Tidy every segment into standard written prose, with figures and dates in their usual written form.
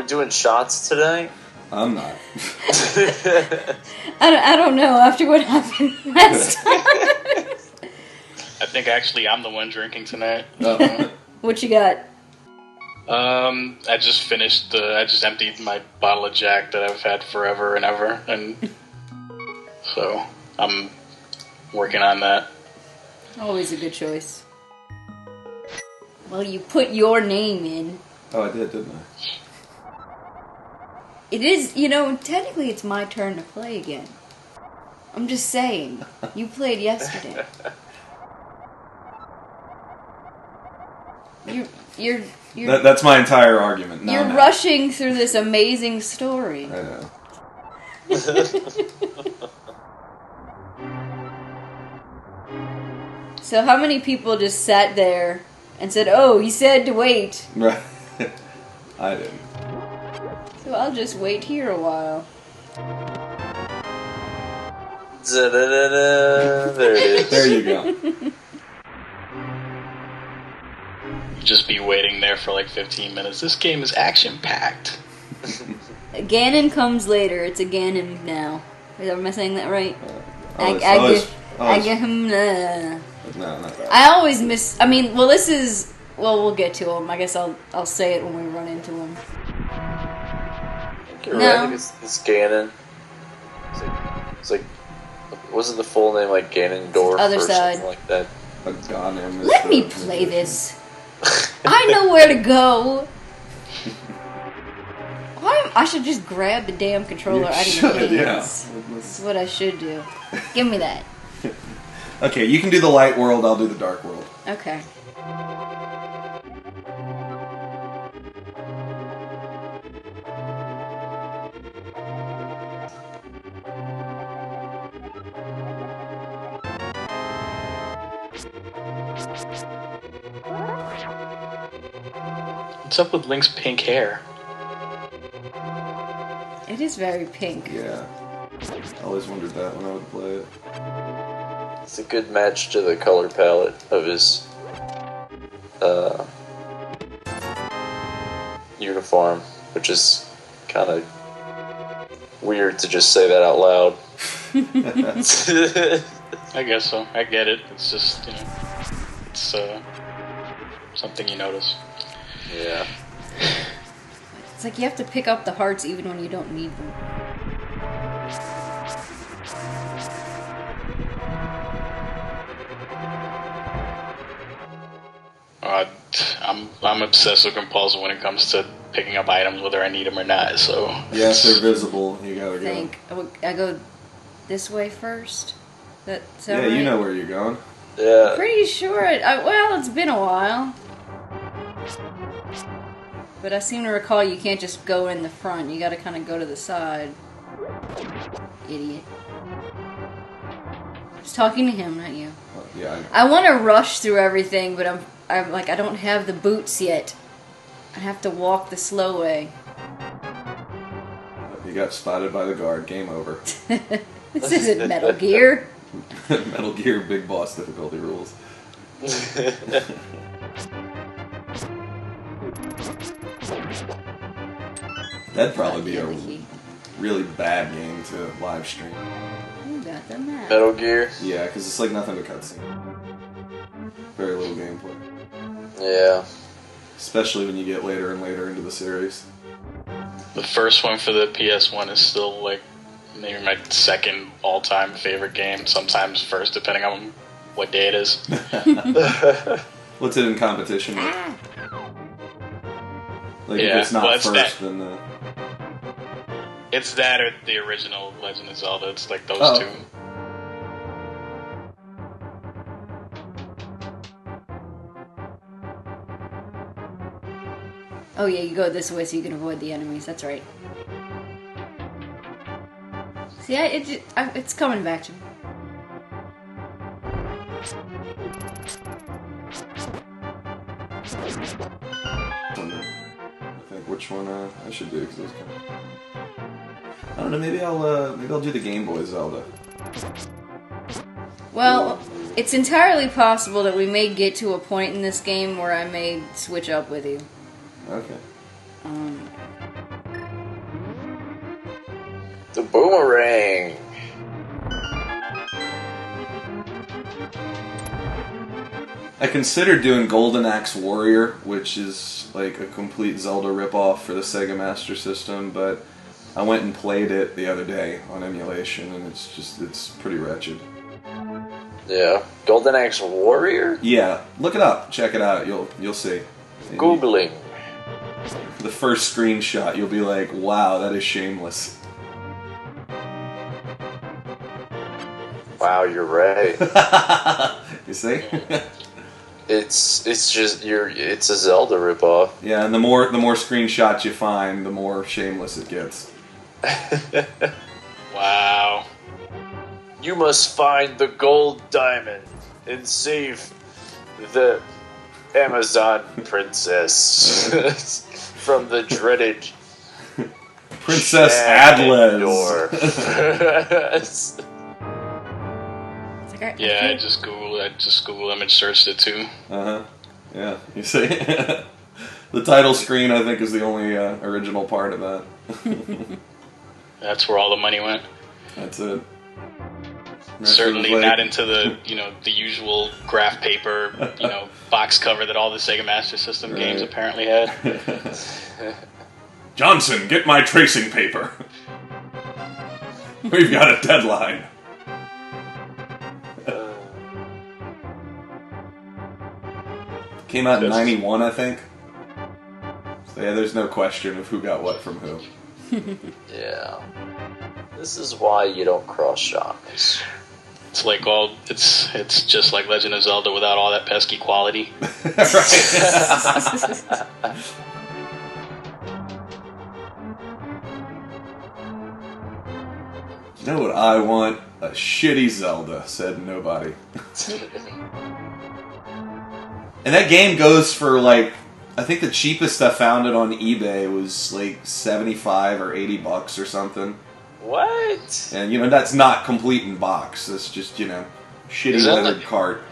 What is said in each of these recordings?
doing shots today? I'm not. I don't know after what happened last time. I think actually I'm the one drinking tonight. What you got? I just emptied my bottle of Jack that I've had forever and ever, and so I'm working on that. Always a good choice. Well, you put your name in. Oh, I did, didn't I? It is, technically it's my turn to play again. I'm just saying. You played yesterday. You're That's my entire argument. No, you're rushing through this amazing story. I know. So how many people just sat there and said, "Oh, he said to wait." Right. I didn't. So I'll just wait here a while. There it is. There you go. Just be waiting there for like 15 minutes. This game is action-packed. Ganon comes later. It's a Ganon now. Am I saying that right? No, not that. I always miss... this is... Well, we'll get to him. I guess I'll say it when we run into him. You're right, it's Ganon. It's like... Wasn't the full name like Ganondorf Other or side. something like that? Let me play this. I know where to go. I should just grab the damn controller out of your hands. Yeah. That's what I should do. Give me that. Okay, you can do the light world, I'll do the dark world. Okay. What's up with Link's pink hair? It is very pink. Yeah. I always wondered that when I would play it. It's a good match to the color palette of his uniform, which is kind of weird to just say that out loud. I guess so. I get it. It's just, it's something you notice. Yeah. It's like you have to pick up the hearts even when you don't need them. I'm obsessive compulsive when it comes to picking up items, whether I need them or not. So yeah, if they're visible, you gotta go. I go this way first. That yeah, right? You know where you're going. Yeah. Pretty sure. Well, it's been a while. But I seem to recall you can't just go in the front. You gotta kind of go to the side. Idiot. I was talking to him, not you. Yeah. I want to rush through everything, but I'm like, I don't have the boots yet. I have to walk the slow way. You got spotted by the guard. Game over. This isn't Metal Gear. Metal Gear Big Boss difficulty rules. That'd probably be a really bad game to live stream. You got the map. Metal Gear? Yeah, because it's like nothing but cutscene. Very little gameplay. Yeah. Especially when you get later and later into the series. The first one for the PS1 is still like maybe my second all-time favorite game. Sometimes first, depending on what day it is. What's it in competition with? Like yeah, if it's not first, that. then It's that or the original Legend of Zelda. It's like those two. Oh yeah, you go this way so you can avoid the enemies. That's right. See, it's coming back to me. I think which one I should do because it was kind of. I don't know. Maybe I'll do the Game Boy Zelda. Well, it's entirely possible that we may get to a point in this game where I may switch up with you. Okay. Boomerang. I considered doing Golden Axe Warrior, which is like a complete Zelda ripoff for the Sega Master System, but I went and played it the other day on emulation, and it's pretty wretched. Yeah. Golden Axe Warrior? Yeah, look it up, check it out, you'll see. Googling. The first screenshot, you'll be like, wow, that is shameless. Wow, you're right. You see? It's just it's a Zelda ripoff. Yeah, and the more screenshots you find, the more shameless it gets. Wow. You must find the gold diamond and save the Amazon princess from the dreaded Princess Adles. Yeah, I just Google image searched it too. Yeah, you see? The title screen, I think, is the only original part of that. That's where all the money went. That's it. Certainly not into the the usual graph paper box cover that all the Sega Master System games apparently had. Johnson, get my tracing paper. We've got a deadline. Came out in 91, I think. So yeah, there's no question of who got what from who. Yeah. This is why you don't cross genres. It's like it's just like Legend of Zelda without all that pesky quality. You know what I want? A shitty Zelda, said nobody. And that game goes for like, I think the cheapest I found it on eBay was like $75 or $80 or something. What? And that's not complete in box. That's just shitty leathered cart.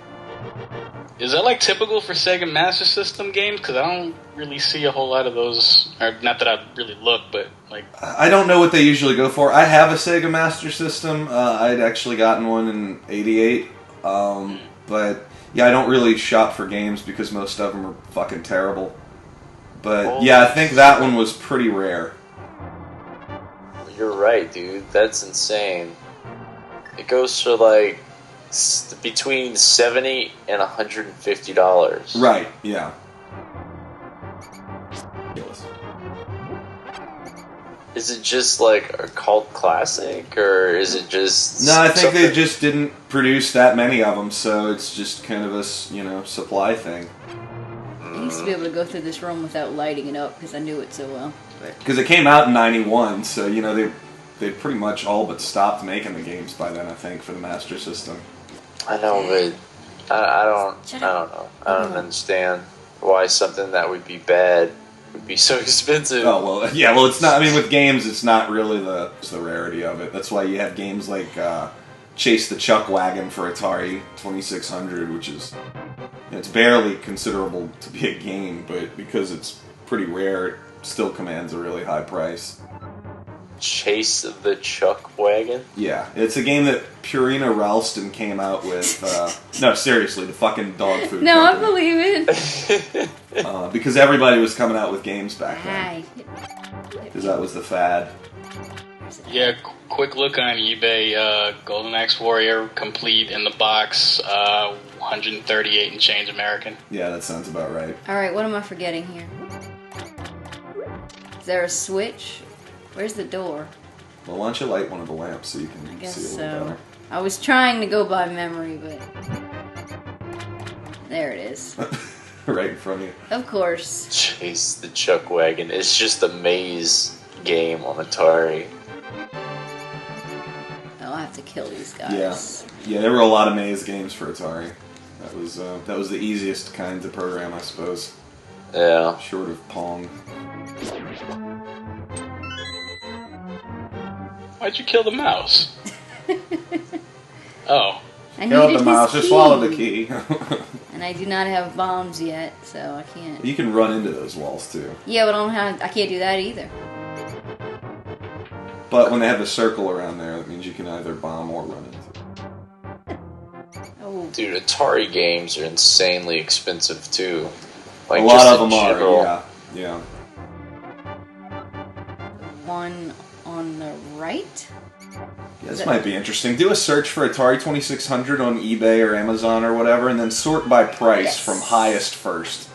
Is that like typical for Sega Master System games? Because I don't really see a whole lot of those. Or not that I really look, but like I don't know what they usually go for. I have a Sega Master System. I'd actually gotten one in '88, but yeah, I don't really shop for games because most of them are fucking terrible. But yeah, I think that one was pretty rare. You're right, dude. That's insane. It goes for like between $70 and $150. Right? Yeah. Is it just like a cult classic, or is it just? No, I think they just didn't produce that many of them, so it's just kind of a supply thing. I used to be able to go through this room without lighting it up because I knew it so well. Because it came out in '91, so they pretty much all but stopped making the games by then. I think for the Master System. I know, but I don't know. I don't understand why something that would be bad would be so expensive. Oh well, yeah. Well, it's not. I mean, with games, it's not really the rarity of it. That's why you have games like Chase the Chuck Wagon for Atari 2600, which is it's barely considerable to be a game, but because it's pretty rare, it still commands a really high price. Chase the Chuck Wagon? Yeah, it's a game that Purina Ralston came out with. No, seriously, the fucking dog food. No, company. I believe it. Because everybody was coming out with games back then. Because that was the fad. Yeah, quick look on eBay. Golden Axe Warrior complete in the box, 138 and change American. Yeah, that sounds about right. All right, what am I forgetting here? Is there a switch? Where's the door? Well, why don't you light one of the lamps so you can see a little better? I was trying to go by memory, but there it is. Right in front of you. Of course. Chase the Chuck Wagon. It's just a maze game on Atari. I'll have to kill these guys. Yeah, there were a lot of maze games for Atari. That was the easiest kind to program, I suppose. Yeah. Short of Pong. Why'd you kill the mouse? Oh. I Killed needed the mouse, his just swallowed the key. And I do not have bombs yet, so I can't. You can run into those walls too. Yeah, but I can't do that either. But when they have a circle around there, that means you can either bomb or run into it. Oh. Dude, Atari games are insanely expensive too. Like, a lot of them are, yeah. One on the right? Yeah, this might be interesting. Do a search for Atari 2600 on eBay or Amazon or whatever, and then sort by price from highest first.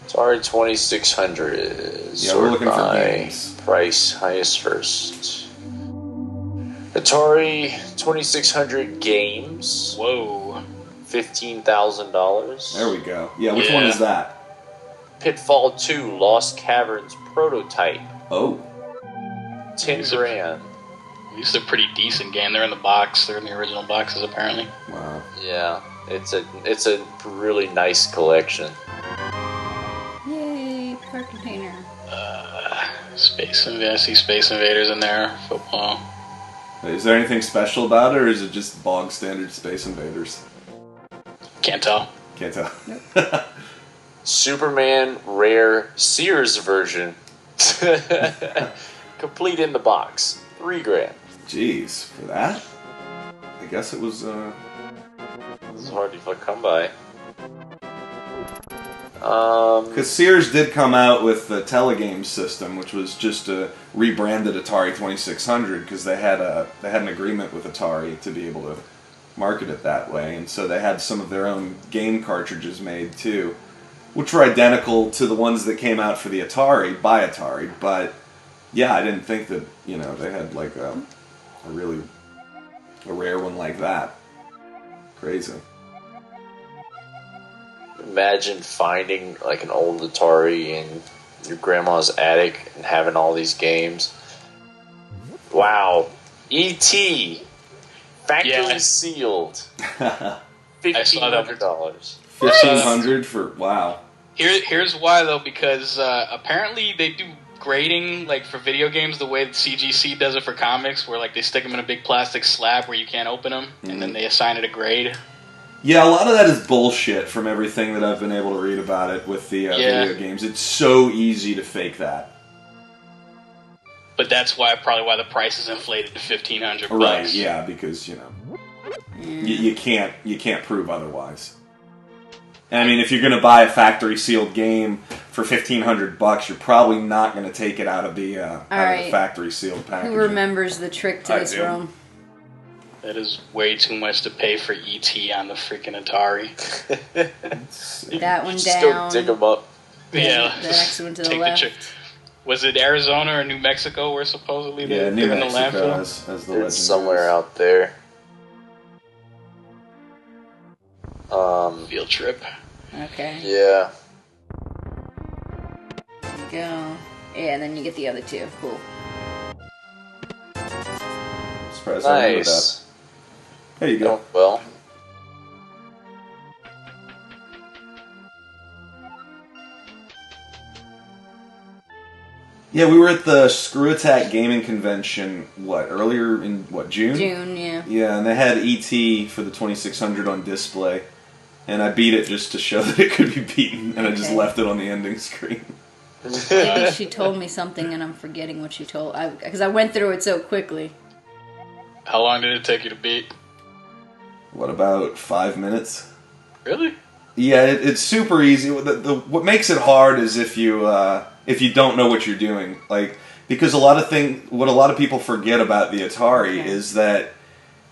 Atari 2600 is we're looking for games. Price highest first. Atari 2600 games. Whoa. $15,000. There we go. Yeah, which one is that? Pitfall 2 Lost Caverns prototype. Oh. 10 grand. These are pretty decent game. They're in the box. They're in the original boxes, apparently. Wow. Yeah, it's a really nice collection. Yay, car container. I see Space Invaders in there. Football. Is there anything special about it, or is it just bog standard Space Invaders? Can't tell. Can't tell. Nope. Superman Rare Sears version. Complete in the box. 3 grand. Jeez, for that? I guess it was, It's hard to come by. Because Sears did come out with the Telegame system, which was just a rebranded Atari 2600, because they had an agreement with Atari to be able to market it that way, and so they had some of their own game cartridges made too, which were identical to the ones that came out for the Atari by Atari. But yeah, I didn't think that they had like a rare one like that. Crazy. Imagine finding like an old Atari in your grandma's attic and having all these games. Wow. E.T. Factory sealed. $1,500. $1,500 for wow. Here's why though, because apparently they do grading like for video games the way that CGC does it for comics, where like they stick them in a big plastic slab where you can't open them, and then they assign it a grade. Yeah, a lot of that is bullshit from everything that I've been able to read about it with the video games. It's so easy to fake that. But that's probably why the price is inflated to $1,500. Right? Yeah, because you can't prove otherwise. And I mean, if you're going to buy a factory sealed game for $1,500, you're probably not going to take it out of the factory sealed package. Who remembers the trick to this room? That is way too much to pay for E.T. on the freaking Atari. That one just down. Go dig them up. Yeah. The next one to the left. Was it Arizona or New Mexico where supposedly they're in the landfill? As the legend it's somewhere goes. out there. Field trip. Okay. Yeah. There you go. Yeah, and then you get the other two. Cool. Surprised I remember that. There you go. Oh, well. Yeah, we were at the Screw Attack Gaming Convention, earlier in, June? June, yeah. Yeah, and they had E.T. for the 2600 on display, and I beat it just to show that it could be beaten, and I just left it on the ending screen. Maybe she told me something and I'm forgetting what she told, because I went through it so quickly. How long did it take you to beat? What, about 5 minutes? Really? Yeah, it's super easy. What makes it hard is if you don't know what you're doing, because what a lot of people forget about the Atari is that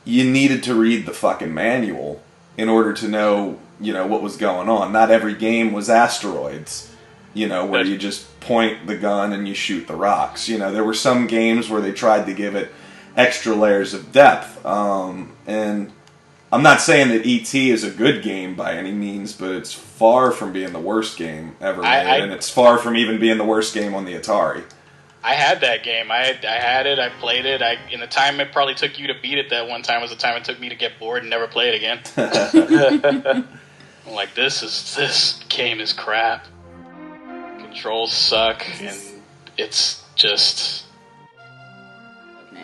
you needed to read the fucking manual in order to know what was going on. Not every game was Asteroids, where you just point the gun and you shoot the rocks. There were some games where they tried to give it extra layers of depth, and I'm not saying that E.T. is a good game by any means, but it's far from being the worst game ever made, and it's far from even being the worst game on the Atari. I had that game. I had it. I played it. In the time it probably took you to beat it that one time was the time it took me to get bored and never play it again. I'm like, this game is crap. Controls suck, and it's just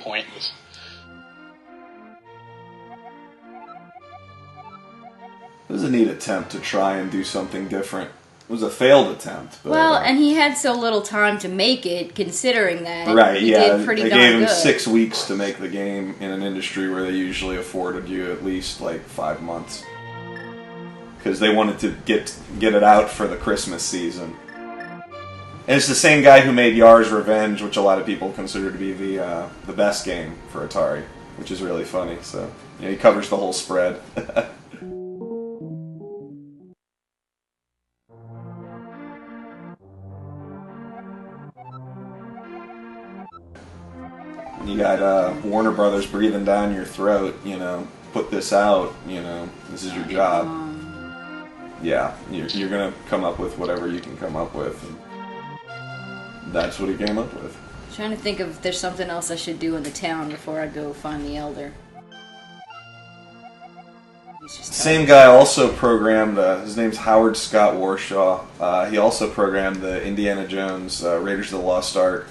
pointless. It was a neat attempt to try and do something different. It was a failed attempt. But, well, and he had so little time to make it, considering that right, he yeah, did pretty they darn gave him good. 6 weeks to make the game in an industry where they usually afforded you at least like 5 months, because they wanted to get it out for the Christmas season. And it's the same guy who made Yar's Revenge, which a lot of people consider to be the best game for Atari, which is really funny. So he covers the whole spread. You got Warner Brothers breathing down your throat, put this out, this is your job. Yeah, you're going to come up with whatever you can come up with. And that's what he came up with. I'm trying to think if there's something else I should do in the town before I go find the Elder. Same guy also programmed, his name's Howard Scott Warshaw. He also programmed the Indiana Jones Raiders of the Lost Ark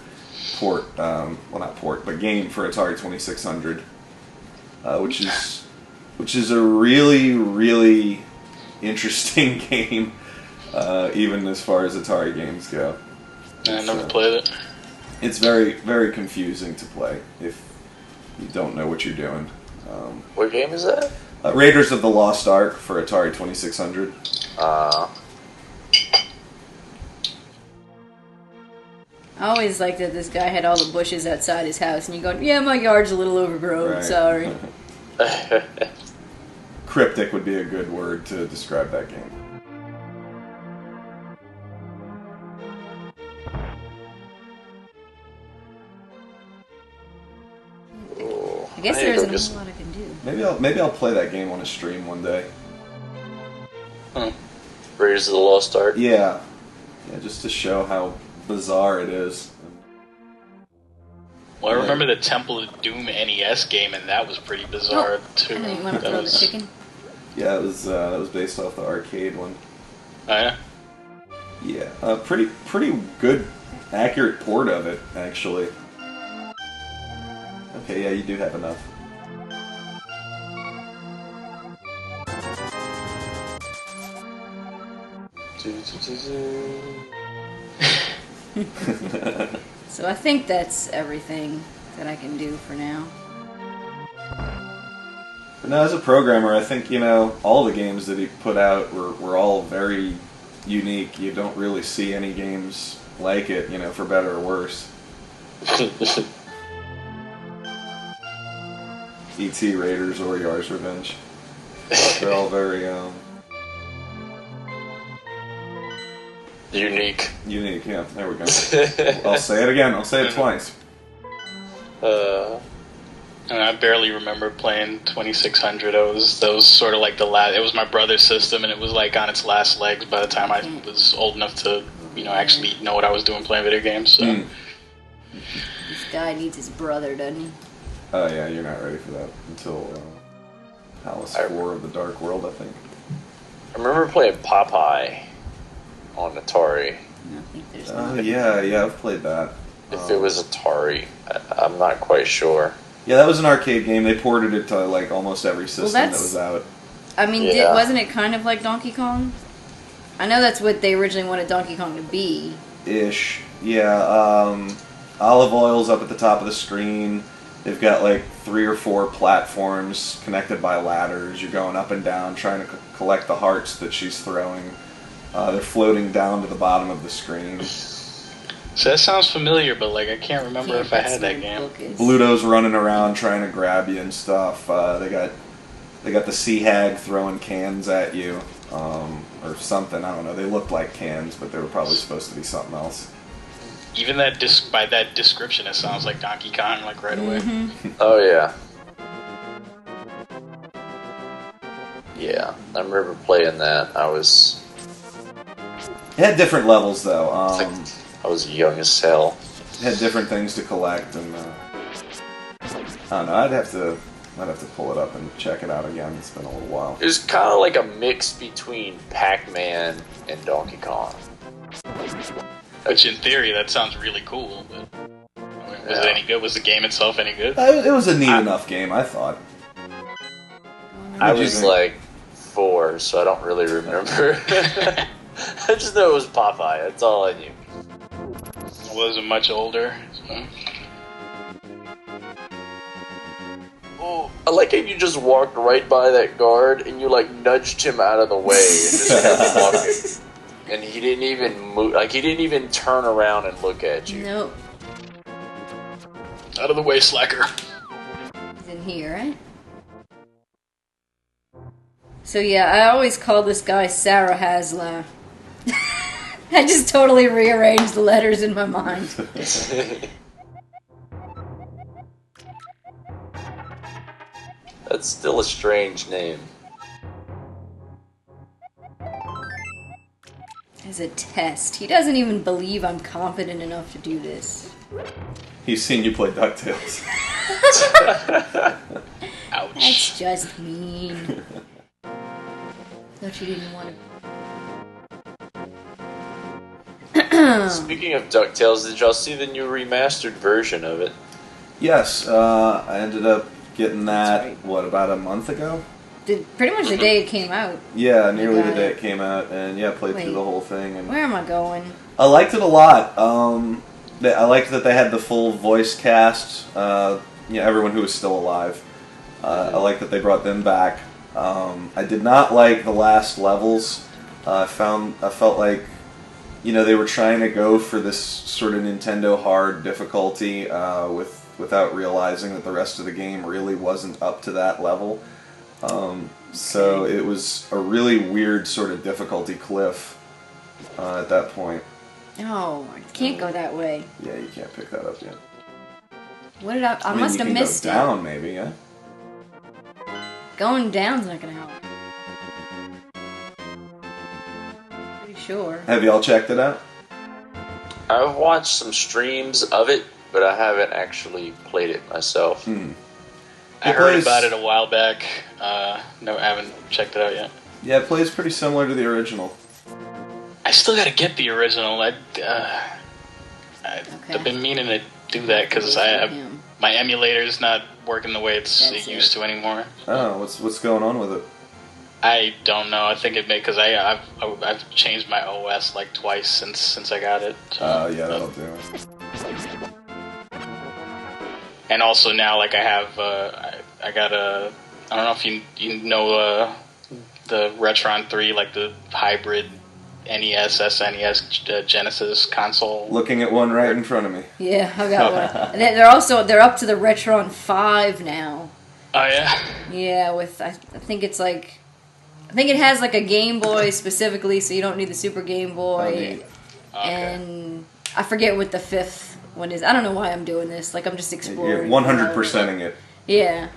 port, well not port, but game for Atari 2600, which is a really, really interesting game, even as far as Atari games go. I never played it. It's very, very confusing to play if you don't know what you're doing. What game is that? Raiders of the Lost Ark for Atari 2600. I always liked that this guy had all the bushes outside his house, and you're going, yeah, my yard's a little overgrown, Right. sorry. Cryptic would be a good word to describe that game. I guess there isn't a whole lot I can do. Maybe I'll play that game on a stream one day. Raiders of the Lost Ark. Yeah, just to show how bizarre it is. Well, I remember the Temple of Doom NES game, and that was pretty bizarre too. I didn't want to throw the chicken. Yeah, that was based off the arcade one. Oh yeah. Yeah, pretty good, accurate port of it actually. Okay, yeah, you do have enough. So I think that's everything that I can do for now. But no, as a programmer, I think, all the games that he put out were all very unique. You don't really see any games like it, for better or worse. E.T. Raiders or Yar's Revenge. They're all very, Unique. unique, yeah, there we go. I'll say it again, I'll say it twice. And I barely remember playing 2600. That was sort of like the last. It was my brother's system, and it was like on its last legs by the time I was old enough to, actually know what I was doing playing video games. So. This guy needs his brother, doesn't he? Oh yeah, you're not ready for that until Palace 4 of the Dark World, I think. I remember playing Popeye on Atari. I don't think there's Oh yeah, I've played that. If it was Atari, I'm not quite sure. Yeah, that was an arcade game. They ported it to like almost every system that was out. I mean, Yeah. wasn't it kind of like Donkey Kong? I know that's what they originally wanted Donkey Kong to be. Ish. Yeah, olive oil's up at the top of the screen. They've got like 3 or 4 platforms connected by ladders. You're going up and down trying to collect the hearts that she's throwing. They're floating down to the bottom of the screen. So that sounds familiar, but I can't remember if I had that game. Bluto's running around trying to grab you and stuff. They got the Sea Hag throwing cans at you, or something. I don't know. They looked like cans, but they were probably supposed to be something else. Even by that description, it sounds like Donkey Kong, right away. Oh yeah. Yeah, I remember playing that. It had different levels though. I was young as hell. It had different things to collect, and I don't know. I'd have to pull it up and check it out again. It's been a little while. It was kind of like a mix between Pac-Man and Donkey Kong. Which, in theory, that sounds really cool. But was it any good? Was the game itself any good? It was a neat enough game, I thought. I was like 4, so I don't really remember. I just know it was Popeye. That's all I knew. I wasn't much older. So. Oh, I like how you just walked right by that guard and you like nudged him out of the way and just kept walking. And he didn't even move. Like he didn't even turn around and look at you. Nope. Out of the way, slacker. He's in here, right? So yeah, I always call this guy Sarah Hasler. I just totally rearranged the letters in my mind. That's still a strange name. As a test. He doesn't even believe I'm confident enough to do this. He's seen you play DuckTales. Ouch. That's just mean. Thought you didn't want to... Speaking of DuckTales, did y'all see the new remastered version of it? Yes, I ended up getting that, right. what, about a month ago? Pretty much the day it came out. Yeah, nearly got the day it. it came out, and yeah, played Wait. through the whole thing. And Where am I going? I liked it a lot. I liked that they had the full voice cast, everyone who was still alive. I like that they brought them back. I did not like the last levels. I felt like, they were trying to go for this sort of Nintendo hard difficulty without realizing that the rest of the game really wasn't up to that level. So it was a really weird sort of difficulty cliff at that point. Oh, I can't go that way. Yeah, you can't pick that up yet. What did I mean, must have missed you can go down, maybe, yeah? it. Going down's not gonna help. Pretty sure. Have y'all checked it out? I've watched some streams of it, but I haven't actually played it myself. I heard about it a while back. No, I haven't checked it out yet. Yeah, it plays pretty similar to the original. I still gotta get the original. I've been meaning to do that because my emulator's not working the way it used to anymore. Oh, what's going on with it? I don't know. I think it may because I've changed my OS like twice since I got it. So, Yeah, that'll do it. And also now, like I have, I got a. I don't know if you know the Retron 3, like the hybrid NES, SNES, Genesis console. Looking at one right in front of me. Yeah, I got one. And they're up to the Retron 5 now. Oh yeah. Yeah, with I think it's like. I think it has like a Game Boy specifically, so you don't need the Super Game Boy. Oh, Okay. And I forget what the fifth one is. I don't know why I'm doing this. Like I'm just exploring. You're 100%ing it. Yeah.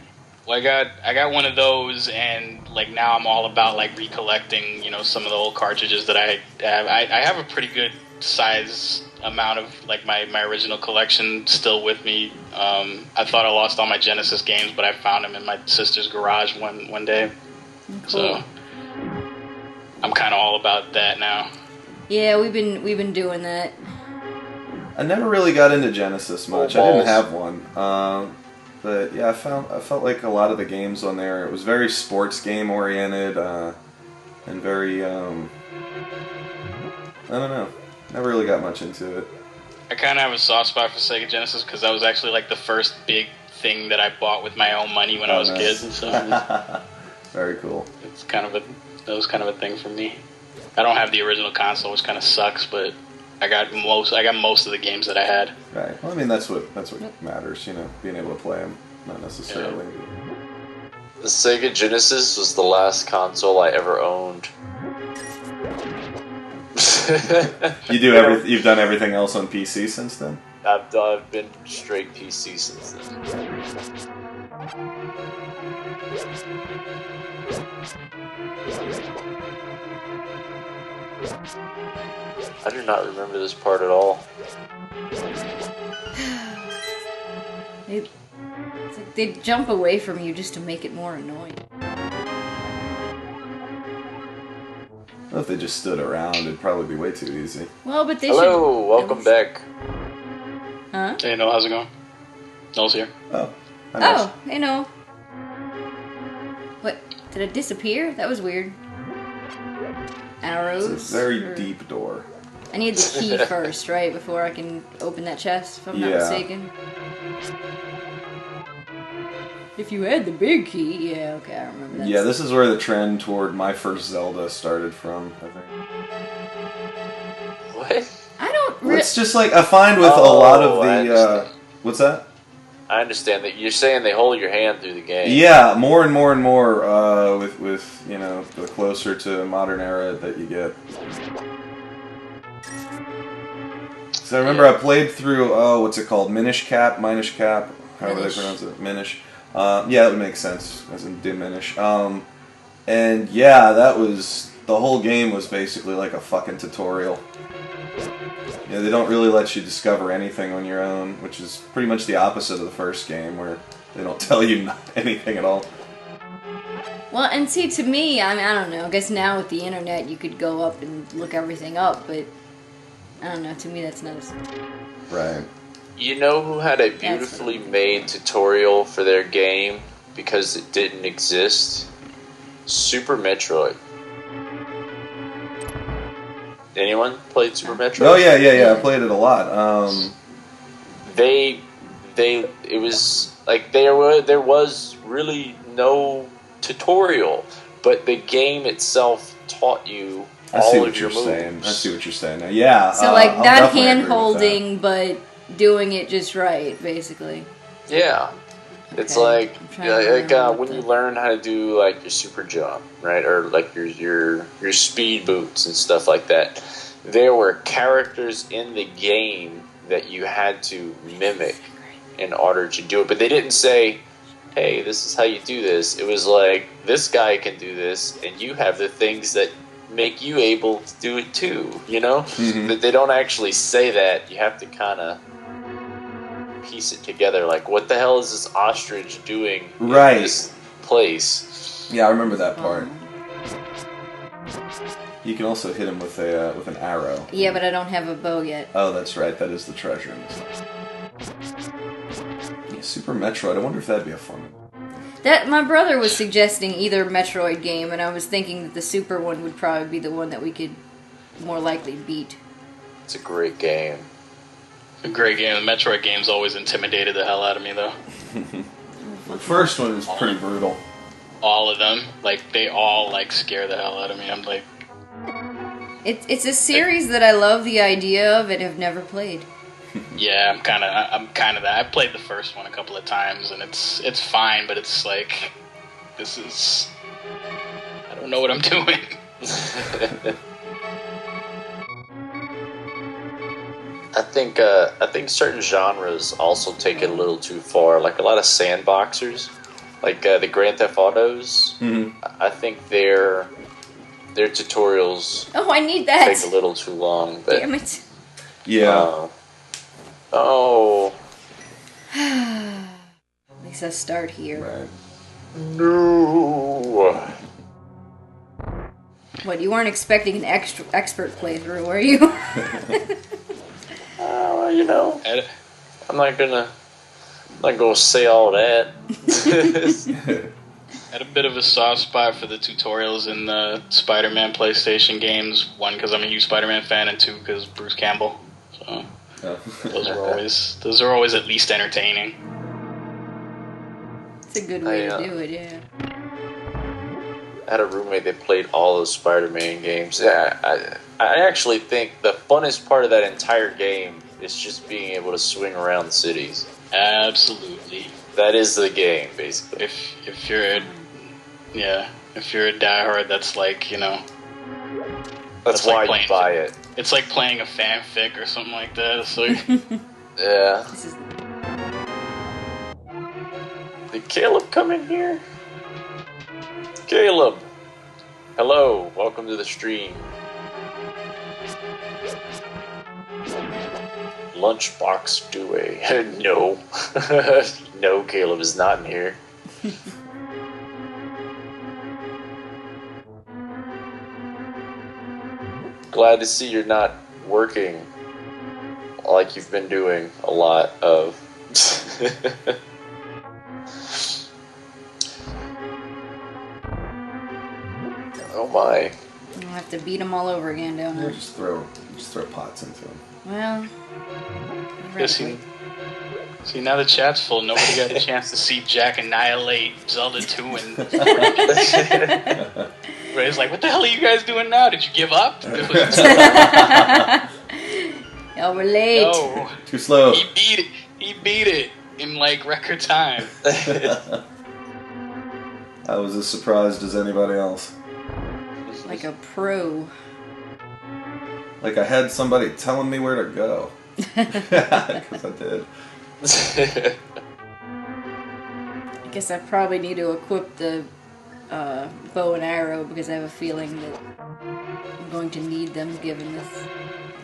Well, I got one of those, and like now I'm all about like recollecting, some of the old cartridges that I have. I have a pretty good size amount of like my original collection still with me. I thought I lost all my Genesis games, but I found them in my sister's garage one day. Cool. So I'm kind of all about that now. Yeah, we've been doing that. I never really got into Genesis much. I didn't have one. But yeah, I felt like a lot of the games on there, it was very sports game oriented, and very, I don't know. Never really got much into it. I kind of have a soft spot for Sega Genesis because that was actually like the first big thing that I bought with my own money when I was a kid. So very cool. That was kind of a thing for me. I don't have the original console, which kind of sucks, but I got most of the games that I had. Right. Well, I mean, that's what matters, being able to play them, not necessarily. The Sega Genesis was the last console I ever owned. You've done everything else on PC since then? I've been straight PC since then. I do not remember this part at all. It's like they jump away from you just to make it more annoying. Well, if they just stood around, it'd probably be way too easy. Well, but they Hello, should... welcome back. Huh? Hey, Noel, how's it going? Noel's here. Oh. Hi, Ness. Oh, hey, no. What? Did it disappear? That was weird. arrows. It's a very deep door. I need the key first, right? Before I can open that chest, if I'm not mistaken. If you had the big key, yeah, okay, I remember that. Yeah, this is where the trend toward my first Zelda started from, I think. What? I don't It's just like, I find with a lot of the, what's that? I understand that you're saying they hold your hand through the game. Yeah, more and more and more, with you know, the closer to modern era that you get. So I remember I played through, what's it called? Minish Cap, however they pronounce it, Minish. Yeah, that would make sense, as in diminish. And yeah, that was, the whole game was basically like a fucking tutorial. Yeah, they don't really let you discover anything on your own, which is pretty much the opposite of the first game, where they don't tell you anything at all. Well, and see, to me, I mean, I don't know, I guess now with the internet you could go up and look everything up, but I don't know, to me that's not as... Right. You know who had a beautifully made tutorial for their game because it didn't exist? Super Metroid. Anyone played Super Metroid? Oh yeah. I played it a lot. It was like there was really no tutorial, but the game itself taught you all of your moves. I see what you're saying now. Yeah. So like not hand holding, but doing it just right, basically. Yeah. Okay. It's like when you learn how to do like your super jump, right, or like your speed boots and stuff like that. There were characters in the game that you had to mimic in order to do it, but they didn't say, "Hey, this is how you do this." It was like, "This guy can do this, and you have the things that make you able to do it too." You know, that they don't actually say that. You have to kind of piece it together. Like, what the hell is this ostrich doing in this place? Yeah, I remember that part. You can also hit him with an arrow. Yeah, but I don't have a bow yet. Oh, that's right. That is the treasure in this. Yeah, Super Metroid. I wonder if that'd be a fun one. That my brother was suggesting either Metroid game, and I was thinking that the Super one would probably be the one that we could more likely beat. It's a great game. A great game. The Metroid games always intimidated the hell out of me, though. The first one is pretty brutal. All of them, like they all like scare the hell out of me. I'm like, it's a series that I love the idea of and have never played. Yeah, I'm kind of that. I played the first one a couple of times, and it's fine, but it's like, I don't know what I'm doing. I think certain genres also take it a little too far. Like a lot of sandboxers, like the Grand Theft Autos. I think their tutorials. Oh, I need that. Take a little too long. But, damn it. Yeah. At least I start here. Right. No. What, you weren't expecting an expert playthrough, were you? You know, I'm not gonna say all that. Had a bit of a soft spot for the tutorials in the Spider-Man PlayStation games. One, because I'm a huge Spider-Man fan, and two, because Bruce Campbell. So those are always at least entertaining. It's a good way to do it, yeah. I had a roommate that played all those Spider-Man games. Yeah, I actually think the funnest part of that entire game is just being able to swing around the cities. Absolutely. That is the game, basically. If you're a diehard, that's like, you know. That's why you buy it. It's like playing a fanfic or something like that. It's like, yeah. Did Caleb come in here? Caleb! Hello, welcome to the stream. Lunchbox Dewey. No. No, Caleb is not in here. Glad to see you're not working like you've been doing a lot of. Oh my. have to beat them all over again, don't Yeah, I? just throw pots into them. Well, Yeah, see, now the chat's full. Nobody got a chance to see Jack annihilate Zelda 2 and Ray's like, what the hell are you guys doing now? Did you give up? Y'all were late. No. Too slow. He beat it in like record time. I was as surprised as anybody else. Like a pro. Like I had somebody telling me where to go. Because I did. I guess I probably need to equip the bow and arrow because I have a feeling that I'm going to need them given this.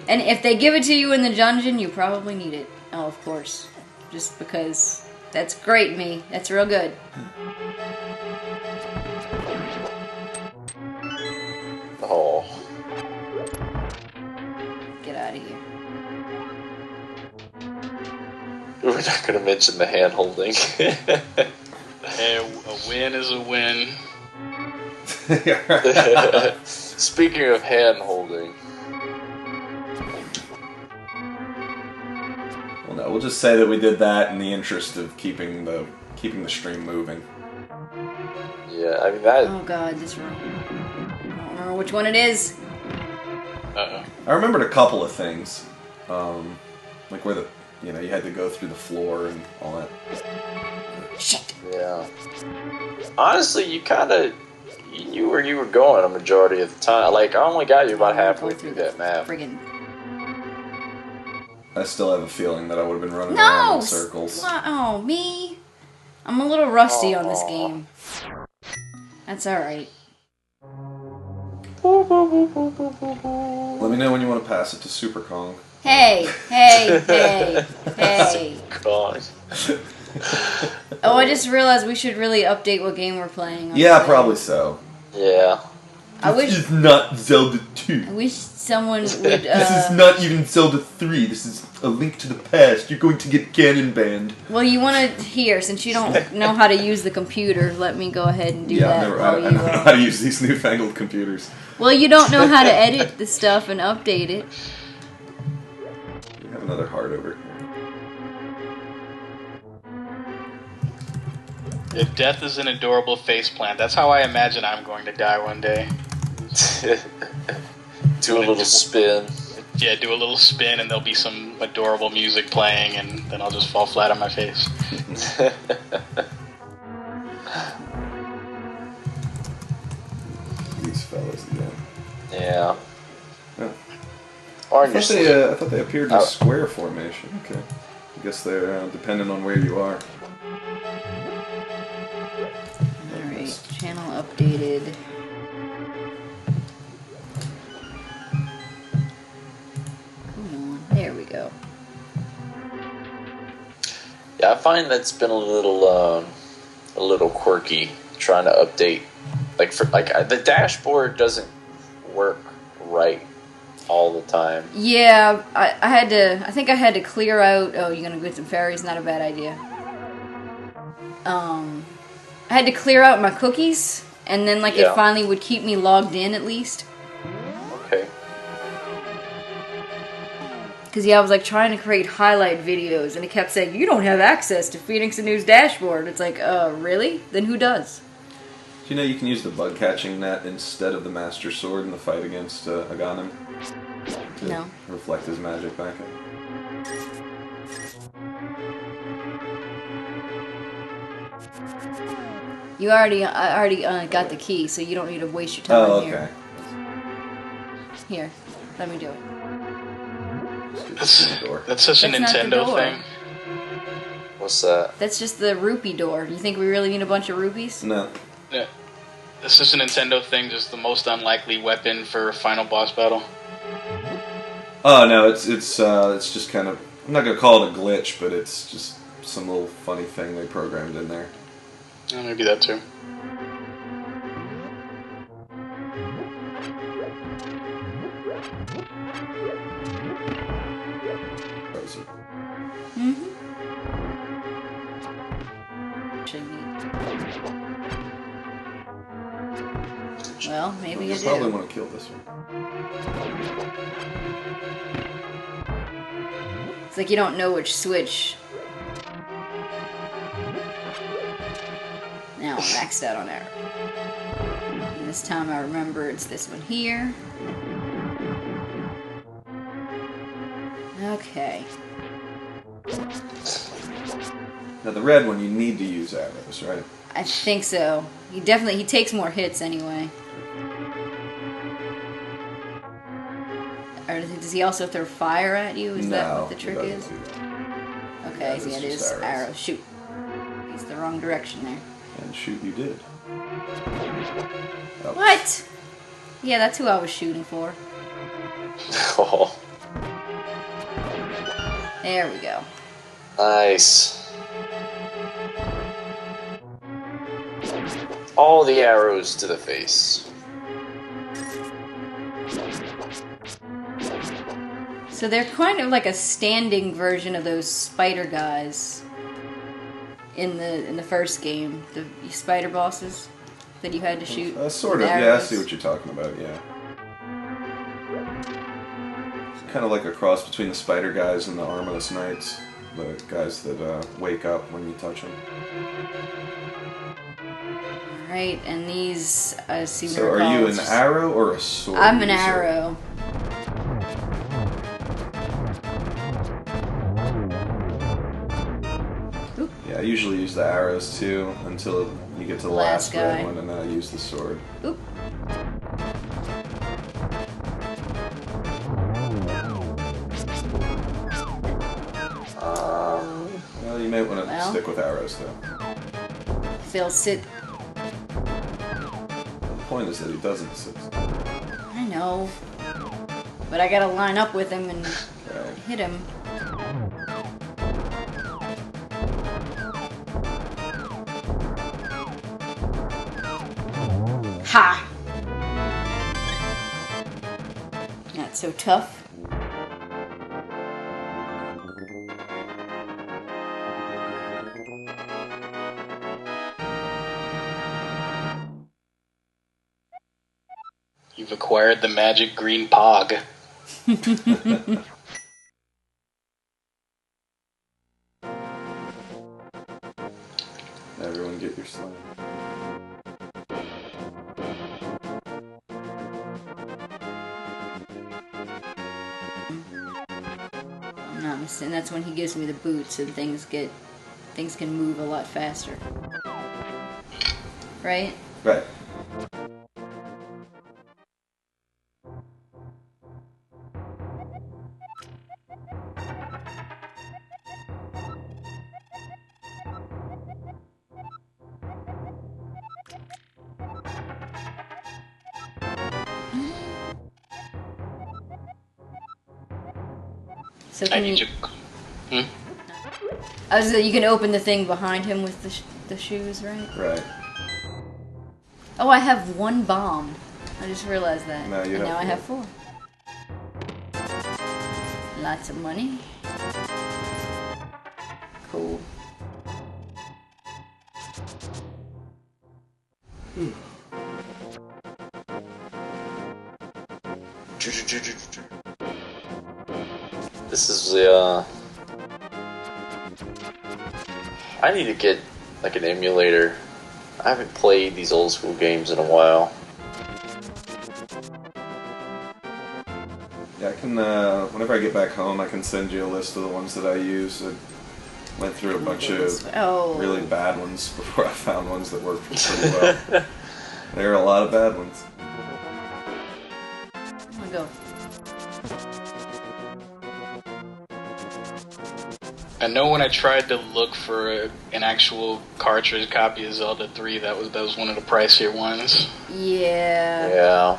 And if they give it to you in the dungeon, you probably need it. Oh, of course. Just because that's great, me. That's real good. Oh. Get out of here. We're not going to mention the hand holding. Hey, a win is a win. Speaking of hand holding. Well, no, we'll just say that we did that in the interest of keeping the stream moving. Yeah, I mean that. Oh god, this room. I don't remember which one it is. Uh-oh. I remembered a couple of things, like where you had to go through the floor and all that. Shit. Yeah. Honestly, you kind of knew where you were going a majority of the time. Like I only got you about halfway through that map. Friggin' I still have a feeling that I would have been running around in circles. Oh, me? I'm a little rusty on this game. That's alright. Let me know when you want to pass it to Super Kong. Hey. God. Oh, I just realized we should really update what game we're playing. Yeah, probably so. Yeah. This is not Zelda 2. I wish someone would, This is not even Zelda 3. This is a link to the past. You're going to get canon banned. Well, you want to hear, since you don't know how to use the computer, let me go ahead and do that. I don't know how to use these newfangled computers. Well, you don't know how to edit the stuff and update it. We have another heart over here. If death is an adorable faceplant, that's how I imagine I'm going to die one day. Do a little spin. Yeah, do a little spin and there'll be some adorable music playing and then I'll just fall flat on my face. These fellas again. Yeah. Yeah. Or I thought they appeared in a square formation. Okay. I guess they're dependent on where you are. Alright, channel updated. Come on, there we go. Yeah, I find that's been a little quirky trying to update. The dashboard doesn't work right all the time. Yeah, I think I had to clear out. Oh, you're gonna get some fairies? Not a bad idea. I had to clear out my cookies, and then it finally would keep me logged in at least. Okay. Because I was trying to create highlight videos, and it kept saying you don't have access to Phoenixanew's dashboard. It's like, really? Then who does? Do you know you can use the bug catching net instead of the Master Sword in the fight against Aghanim? No. Reflect his magic back in. I already got the key, so you don't need to waste your time here. Here, let me do it. That's such a Nintendo thing. What's that? That's just the rupee door. You think we really need a bunch of rupees? No. Yeah. It's just a Nintendo thing, just the most unlikely weapon for a final boss battle. Oh no, it's just kind of, I'm not gonna call it a glitch, but it's just some little funny thing they programmed in there. Oh, maybe that too. Well, maybe you You probably do. want to kill this one. It's like you don't know which switch. Now I'm maxed out on arrow. And this time I remember it's this one here. Okay. Now the red one, you need to use arrows, right? I think so. He takes more hits anyway. Or does he also throw fire at you? Is that what the trick is? Okay, so it is arrows. Shoot. He's the wrong direction there. And shoot you did. Oh. What? Yeah, that's who I was shooting for. Oh, There we go. nice. All the arrows to the face. So they're kind of like a standing version of those spider guys in the first game, the spider bosses that you had to shoot. Sort with of, yeah, I arrows. see what you're talking about, yeah. It's kind of like a cross between the spider guys and the Armalus Knights, the guys that wake up when you touch them. Right, and these, I seem to So recall, are you it's an just- arrow or a sword? I'm an user? arrow. Oop. Yeah, I usually use the arrows too until you get to the last Last red guy. one, and then I use the sword. Oop. Well, you might want to Well. stick with arrows though. Phil, sit. The point is that he doesn't. So I know. But I gotta line up with him and right. hit him. Ha! Not so tough. You've acquired the magic green pog. Everyone get your slime. I'm not mistaken. That's when he gives me the boots and things can move a lot faster. Right? Right. So I can need you? you. You can open the thing behind him with the shoes, right? Right. Oh, I have one bomb. I just realized that. No, you and have now I have four. 4. Lots of money. Cool. This is the. I need to get like an emulator. I haven't played these old school games in a while. Yeah, I can. Whenever I get back home, I can send you a list of the ones that I use. I went through a bunch of really bad ones before I found ones that worked pretty well. There are a lot of bad ones. I'm gonna go. I know when I tried to look for an actual cartridge copy of Zelda 3, that was one of the pricier ones. Yeah. Yeah.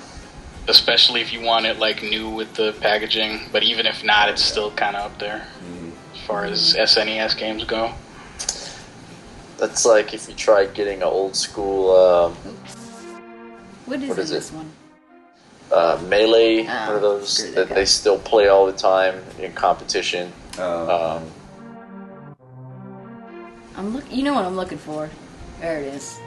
Especially if you want it like new with the packaging, but even if not, it's still kind of up there as far as SNES games go. That's like if you tried getting an old school What is, What is this it? one? Melee, Oh, one of those screw that that guy. they still play all the time in competition. You know what I'm looking for. There it is.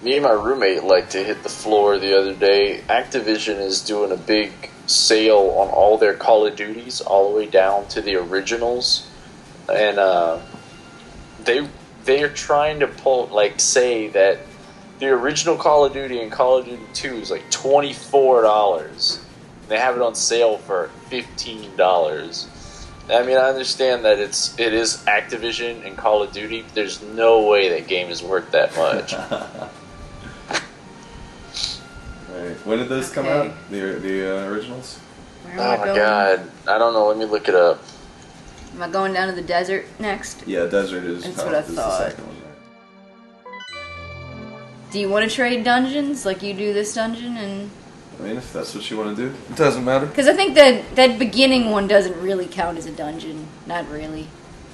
Me and my roommate like to hit the floor the other day. Activision is doing a big sale on all their Call of Duties, all the way down to the originals, and they are trying to say that the original Call of Duty and Call of Duty 2 is like $24. They have it on sale for $15. I mean, I understand that it is Activision and Call of Duty, but there's no way that game is worth that much. Right. When did those come out? The originals? Where am I Oh my going? god. I don't know. Let me look it up. Am I going down to the desert next? Yeah, Desert is, That's what I is the thought. second one. Right? Do you want to trade dungeons like you do this dungeon? And I mean, if that's what you want to do, it doesn't matter. because I think that beginning one doesn't really count as a dungeon. Not really.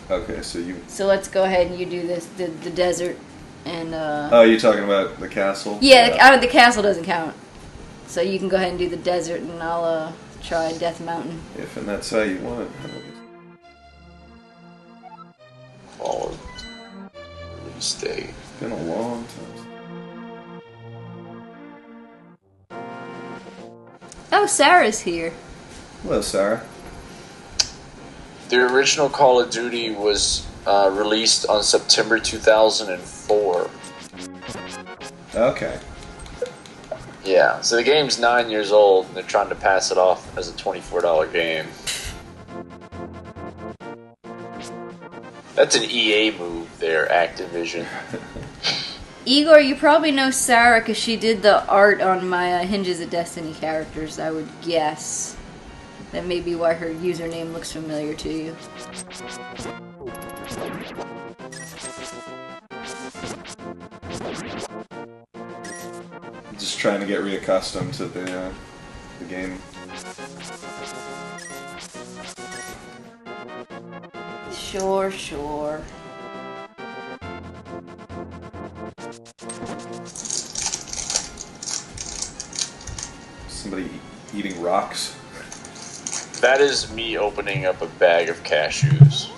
Okay, so you... So let's go ahead and you do this, the desert, and Oh, you're talking about the castle? yeah, the castle doesn't count. So you can go ahead and do the desert, and I'll try Death Mountain. If and that's how you want it. Fall release date. It's been a long time. Oh, Sarah's here. Hello, Sarah. The original Call of Duty was released on September 2004. Okay. Yeah, so the game's 9 years old, and they're trying to pass it off as a $24 game. That's an EA move there, Activision. Igor, you probably know Sarah because she did the art on my Hinges of Destiny characters, I would guess. That may be why her username looks familiar to you. Just trying to get reaccustomed to the game. Sure. Somebody eating rocks. That is me opening up a bag of cashews.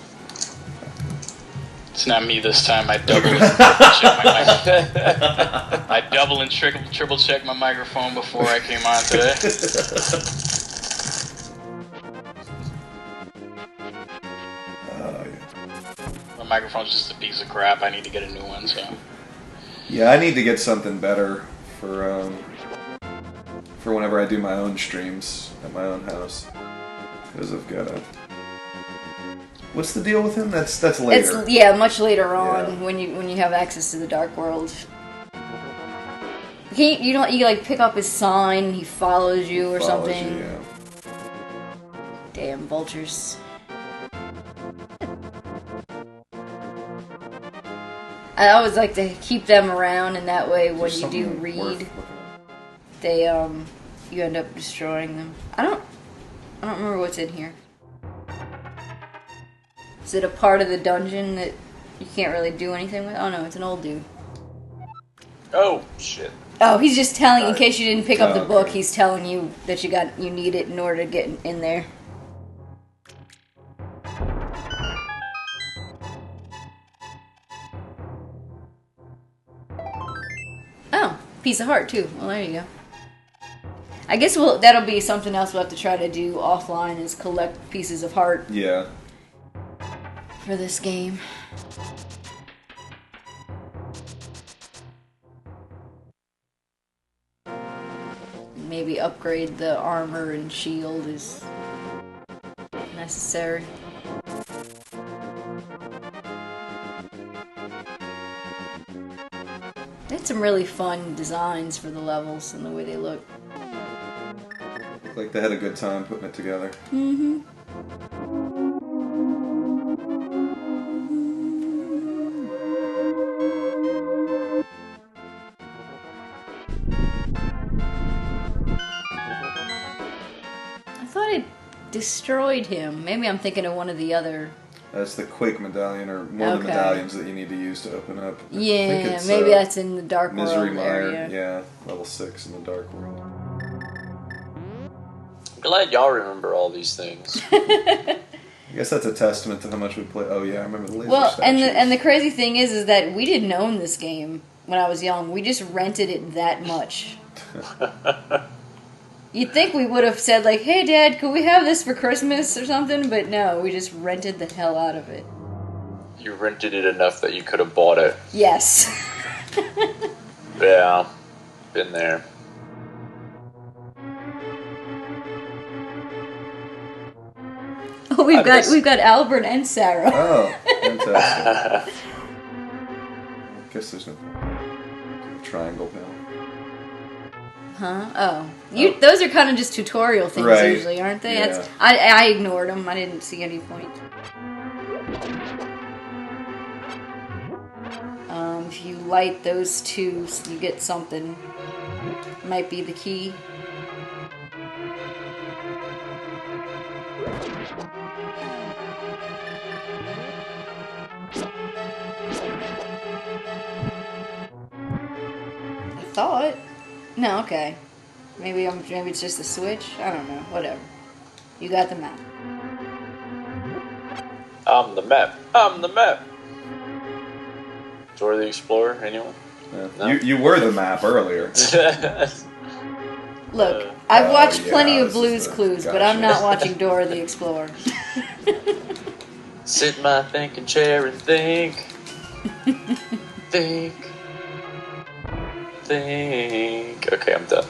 It's not me this time. I double and triple check my microphone. I double and triple check my microphone before I came on today. Oh, yeah. My microphone's just a piece of crap. I need to get a new one. So Yeah, I need to get something better for whenever I do my own streams at my own house. Because I've got a... What's the deal with him? That's later. It's much later on Yeah. when you have access to the Dark World. You like pick up his sign, he follows you or Follows something. you, yeah. Damn vultures. I always like to keep them around, and that way when There's you do something worth read, looking at. they you end up destroying them. I don't remember what's in here. Is it a part of the dungeon that you can't really do anything with? Oh no, it's an old dude. Oh, shit. Oh, he's just telling, in case you didn't pick up the okay. book, he's telling you that you need it in order to get in there. Oh, piece of heart too. Well, there you go. I guess that'll be something else we'll have to try to do offline, is collect pieces of heart Yeah. for this game. Maybe upgrade the armor and shield is necessary. They had some really fun designs for the levels and the way they look. Looked like they had a good time putting it together. Mm-hmm. I thought it destroyed him. Maybe I'm thinking of one of the other. That's the Quake medallion, or one of the Okay. medallions that you need to use to open up. I think Yeah, it's, maybe that's in the Dark Misery World Mire. area. Yeah, level 6 in the Dark World. Glad y'all remember all these things. I guess that's a testament to how much we play. Oh yeah, I remember the laser Well, statues. and the crazy thing is that we didn't own this game when I was young. We just rented it that much. You'd think we would have said, like, hey, Dad, could we have this for Christmas or something? But no, we just rented the hell out of it. You rented it enough that you could have bought it. Yes. Yeah, been there. Oh, we've got Albert and Sarah. Oh, fantastic. I guess there's no triangle panel. Huh? Oh. Those are kind of just tutorial things usually, aren't they? Yeah. I ignored them. I didn't see any point. If you light those two, you get something. Might be the key. I thought. No, okay. Maybe it's just a switch. I don't know. Whatever. You got the map. I'm the map. I'm the map. Dora the Explorer, anyone? Yeah. No? You were the map earlier. Look, I've watched plenty of this Blue's is the- Clues, but gotcha. I'm not watching Dora the Explorer. Sit in my thinking chair and think. Think. Okay, I'm done.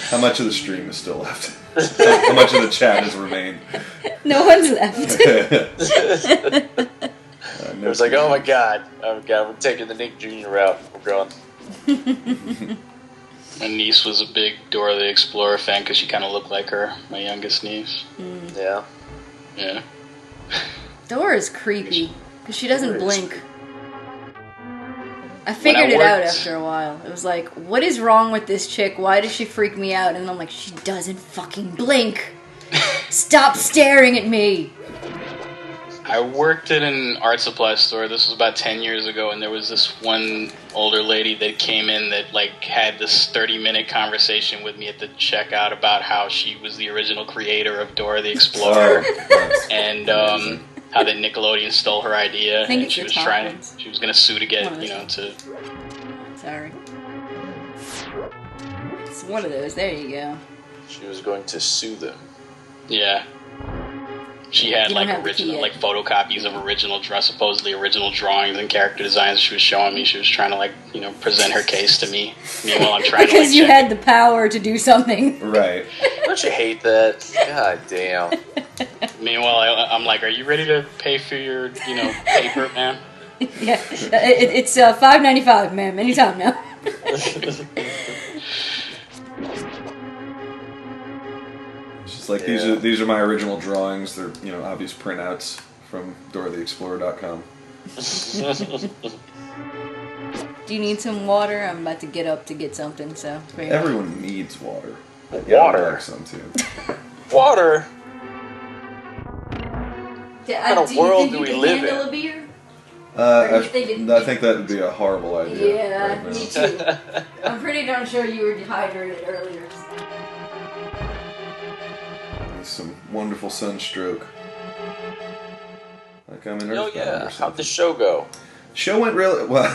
How much of the stream is still left? How much of the chat has remained? No one's left. It was like, oh my god, we're taking the Nick Jr. route. We're going. My niece was a big Dora the Explorer fan because she kind of looked like her, my youngest niece. Yeah. Yeah. Dora's creepy because she doesn't Dora is blink. I figured it out after a while. It was like, what is wrong with this chick? Why does she freak me out? And I'm like, she doesn't fucking blink. Stop staring at me. I worked at an art supply store. This was about 10 years ago, and there was this one older lady that came in that like had this 30-minute conversation with me at the checkout about how she was the original creator of Dora the Explorer, and how that Nickelodeon stole her idea, and she was going to sue to get, to... Sorry. It's one of those. There you go. She was going to sue them. Yeah. She had like original, like photocopies of supposedly original drawings and character designs she was showing me. She was trying to present her case to me. Meanwhile, I'm trying because you had the power to do something. Right. Don't you hate that? God damn. Meanwhile, I'm like, are you ready to pay for your, paper, ma'am? Yeah, it's $5.95, ma'am. Anytime now. It's like these are my original drawings. They're obvious printouts from DoraTheExplorer.com. Do you need some water? I'm about to get up to get something. So everyone needs water. Water. I like some too. Water. What kind of world do we live in? A beer? I think that would be a horrible idea. Yeah, right me too. I'm pretty darn sure you were dehydrated earlier. Some wonderful sunstroke. Like I'm in Earthbound Oh or yeah. something. How'd the show go? Show went really well.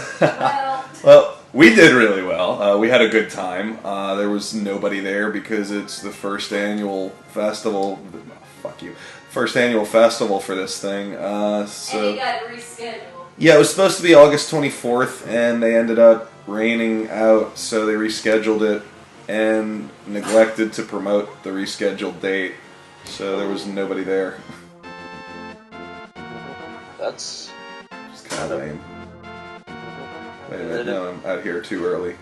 Well, we did really well. We had a good time. There was nobody there because it's the first annual festival. Fuck you. First annual festival for this thing. So And you got rescheduled. yeah, it was supposed to be August 24th, and they ended up raining out, so they rescheduled it and neglected to promote the rescheduled date. So there was nobody there. That's It's kind of lame. Wait a minute, no, I'm out here too early.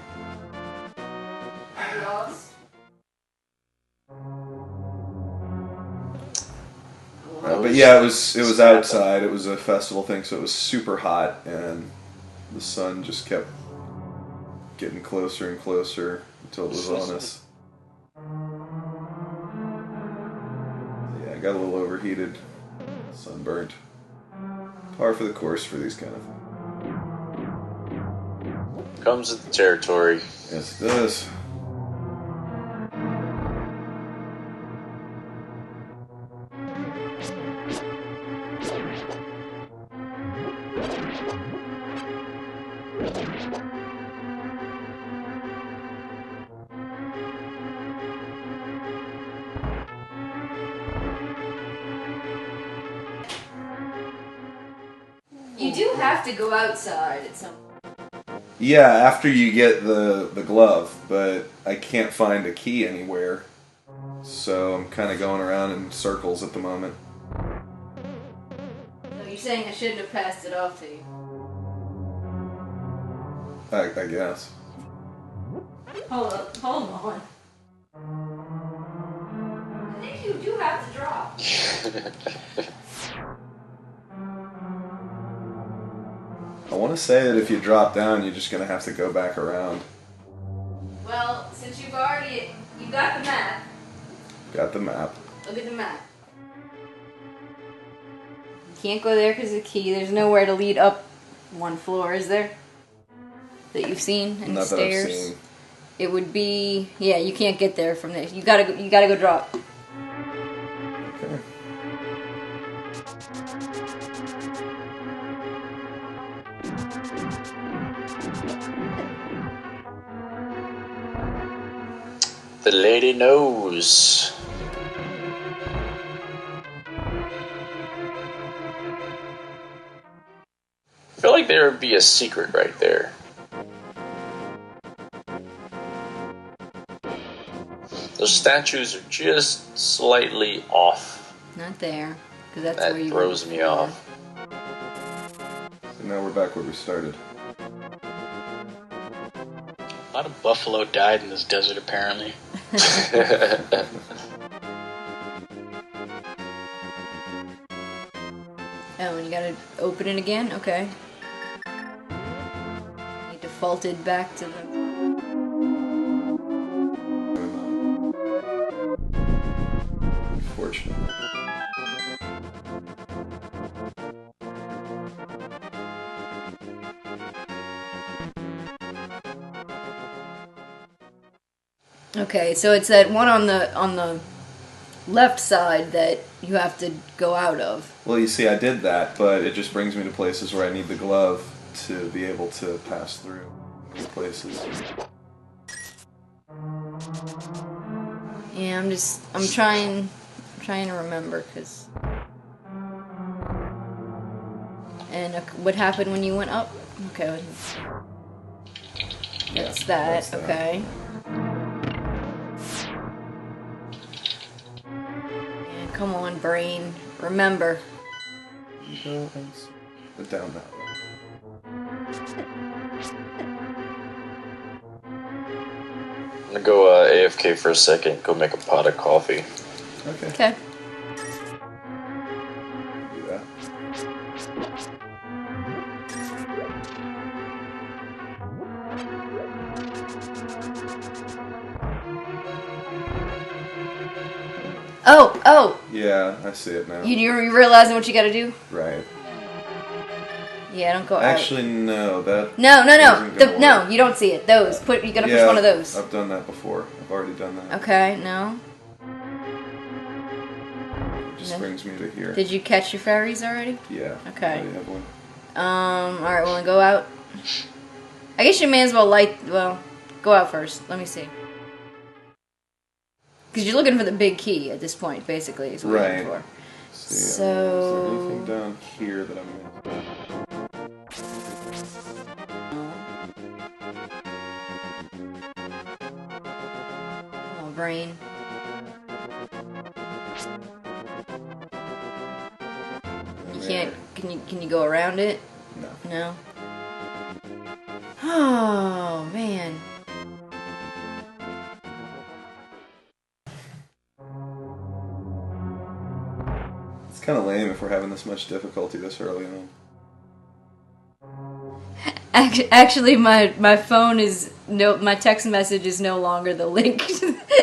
But yeah, it was outside. It was a festival thing, so it was super hot, and the sun just kept getting closer and closer until it was on us. Yeah, I got a little overheated, sunburnt. Par for the course for these kind of things. comes with the territory. Yes, it does. do have to go outside at some point. Yeah, after you get the glove, but I can't find a key anywhere. So I'm kind of going around in circles at the moment. So you're saying I shouldn't have passed it off to you? I guess. Hold on. I think you do have to drop. I want to say that if you drop down, you're just going to have to go back around. Well, since you got the map. Got the map. Look at the map. You can't go there because of the key. There's nowhere to lead up one floor, is there? That you've seen? Any Not stairs? that I've seen. It would be, yeah, you can't get there from there. You gotta go drop. Okay. The lady knows. I feel like there would be a secret right there. Those statues are just slightly off. Not there, because that's That where you throws me off. So now we're back where we started. A lot of buffalo died in this desert, apparently. Oh, and you gotta open it again? Okay. You defaulted back to the... Unfortunate. Okay, so it's that one on the left side that you have to go out of. Well, you see, I did that, but it just brings me to places where I need the glove to be able to pass through these places. Yeah, I'm trying to remember, cause. And what happened when you went up? Okay. That's that. Okay. Yeah, come on, brain. Remember. But down that way. I'm gonna go AFK for a second, go make a pot of coffee. Okay. Okay. Do that. Oh! Yeah, I see it now. You're realizing what you gotta do? Right. Yeah, don't go out. Actually, no. That. No. isn't gonna No, work. you don't see it. Those. You gotta push one of those. I've done that before. I've already done that. Okay, no. It just brings me to here. Did you catch your fairies already? Yeah. Okay. I already have one. Alright, well, go out. I guess you may as well go out first. Let me see. Because you're looking for the big key at this point, basically, is what you're looking for. See, So- is there anything down here that I'm missing? Oh, brain. You can't. Can you go around it? No. No. Oh man. It's kind of lame if we're having this much difficulty this early on. Actually, my phone is my text message is no longer the link.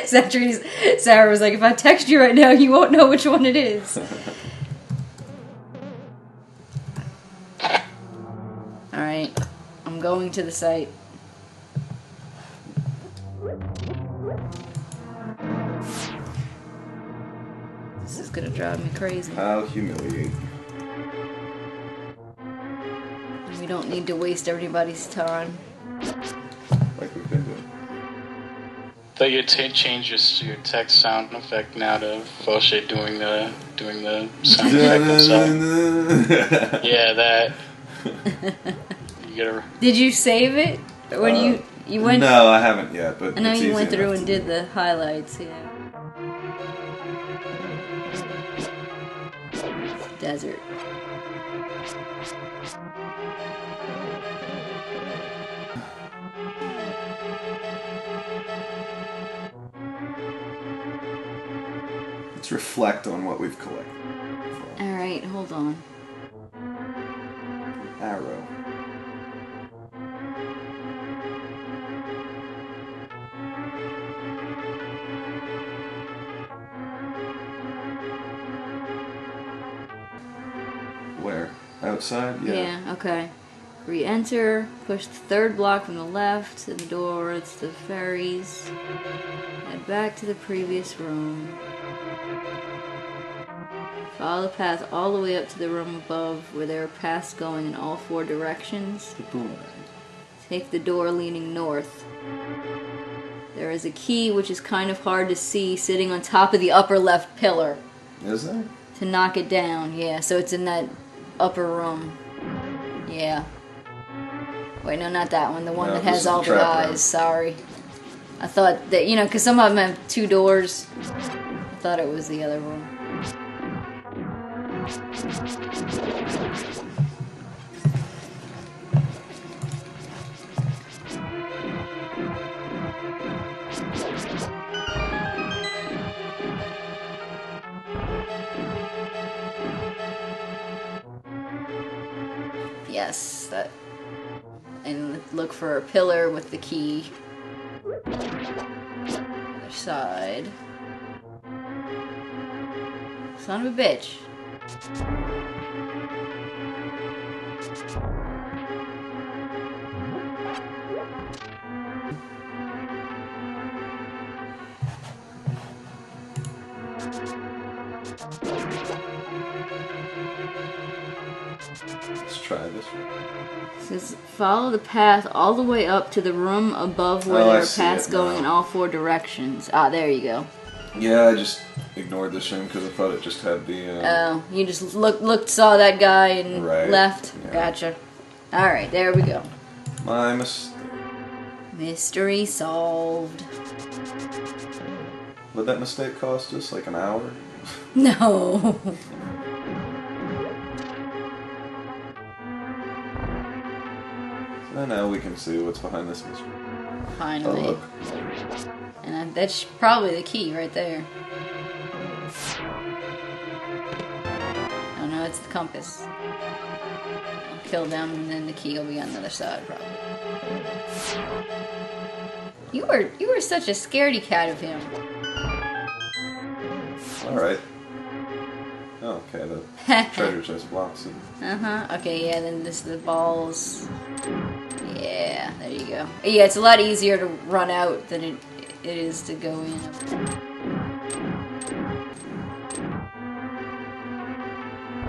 Sarah was like, if I text you right now, you won't know which one it is. Alright, I'm going to the site. This is gonna drive me crazy. How humiliating. We don't need to waste everybody's time. Like we've been doing. Thought you'd change your text sound effect now to Fauxche doing the sound effect himself. Yeah, that. You gotta. Did you save it when you went? No, I haven't yet. But I know it's you easy went through enough and to did do. the highlights. Yeah. Desert. Let's reflect on what we've collected. All right, hold on. Arrow. Where? Outside? Yeah, okay. Re-enter, push the third block from the left to the door, it's the fairies. Head back to the previous room. Follow the path all the way up to the room above where there are paths going in all 4 directions. The boomerang. Take the door leaning north. There is a key which is kind of hard to see sitting on top of the upper left pillar. Is there? To knock it down, yeah, so it's in that upper room. Yeah. Wait, no, not that one. The one No, that this has is all the the trap eyes. room. Sorry. I thought that, you know, because some of them have 2 doors. I thought it was the other room. Yes, that. And look for a pillar with the key. Other side. Son of a bitch. Let's try this one. It says follow the path all the way up to the room above where Oh, I there are see paths it going now. in all 4 directions. Ah, there you go. Yeah, I just ignored this room because I thought it just had the. Oh, you just looked, saw that guy and Right, left. yeah. Gotcha. All right, there we go. My mistake. Mystery solved. Would that mistake cost us like an hour? No. So now we can see what's behind this mystery. Finally. Oh, look. And that's probably the key right there. Oh no, it's the compass. I'll kill them and then the key will be on the other side probably. You were such a scaredy cat of him. Alright. Oh, okay, the treasure chest blocks it. Uh-huh. Okay, yeah, then this the balls. Yeah, there you go. Yeah, it's a lot easier to run out than it is to go in.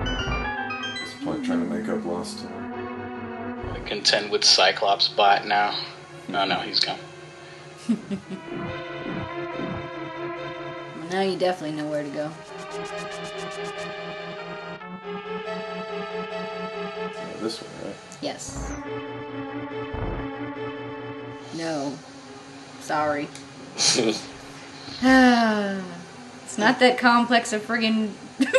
At this point, trying to make up lost time. I contend with Cyclops bot now. Oh no, he's gone. Well, now you definitely know where to go. Yeah, this one, right? Yes. No. Sorry. It's not that complex a friggin'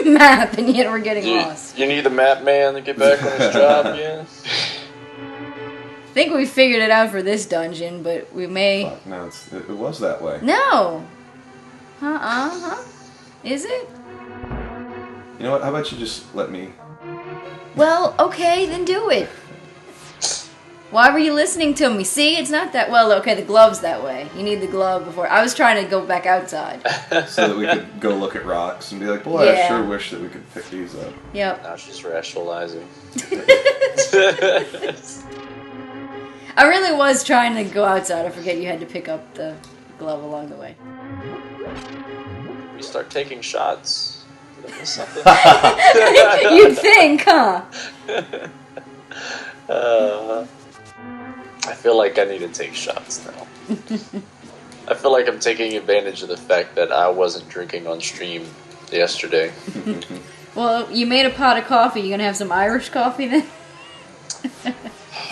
map, and yet we're getting lost. You need the map man to get back on his job again? I think we figured it out for this dungeon, but we may... Fuck, no, it was that way. No! Huh? Is it? You know what, how about you just let me... Well, okay, then do it. Why were you listening to me? See, it's not that... Well, okay, the glove's that way. You need the glove before... I was trying to go back outside. so that we could go look at rocks and be like, boy, Yeah. I sure wish that we could pick these up. Yep. Now she's rationalizing. I really was trying to go outside. I forget you had to pick up the glove along the way. We start taking shots. Did I miss something? You'd think, huh? I feel like I need to take shots now. I feel like I'm taking advantage of the fact that I wasn't drinking on stream yesterday. Well, you made a pot of coffee. You gonna have some Irish coffee then?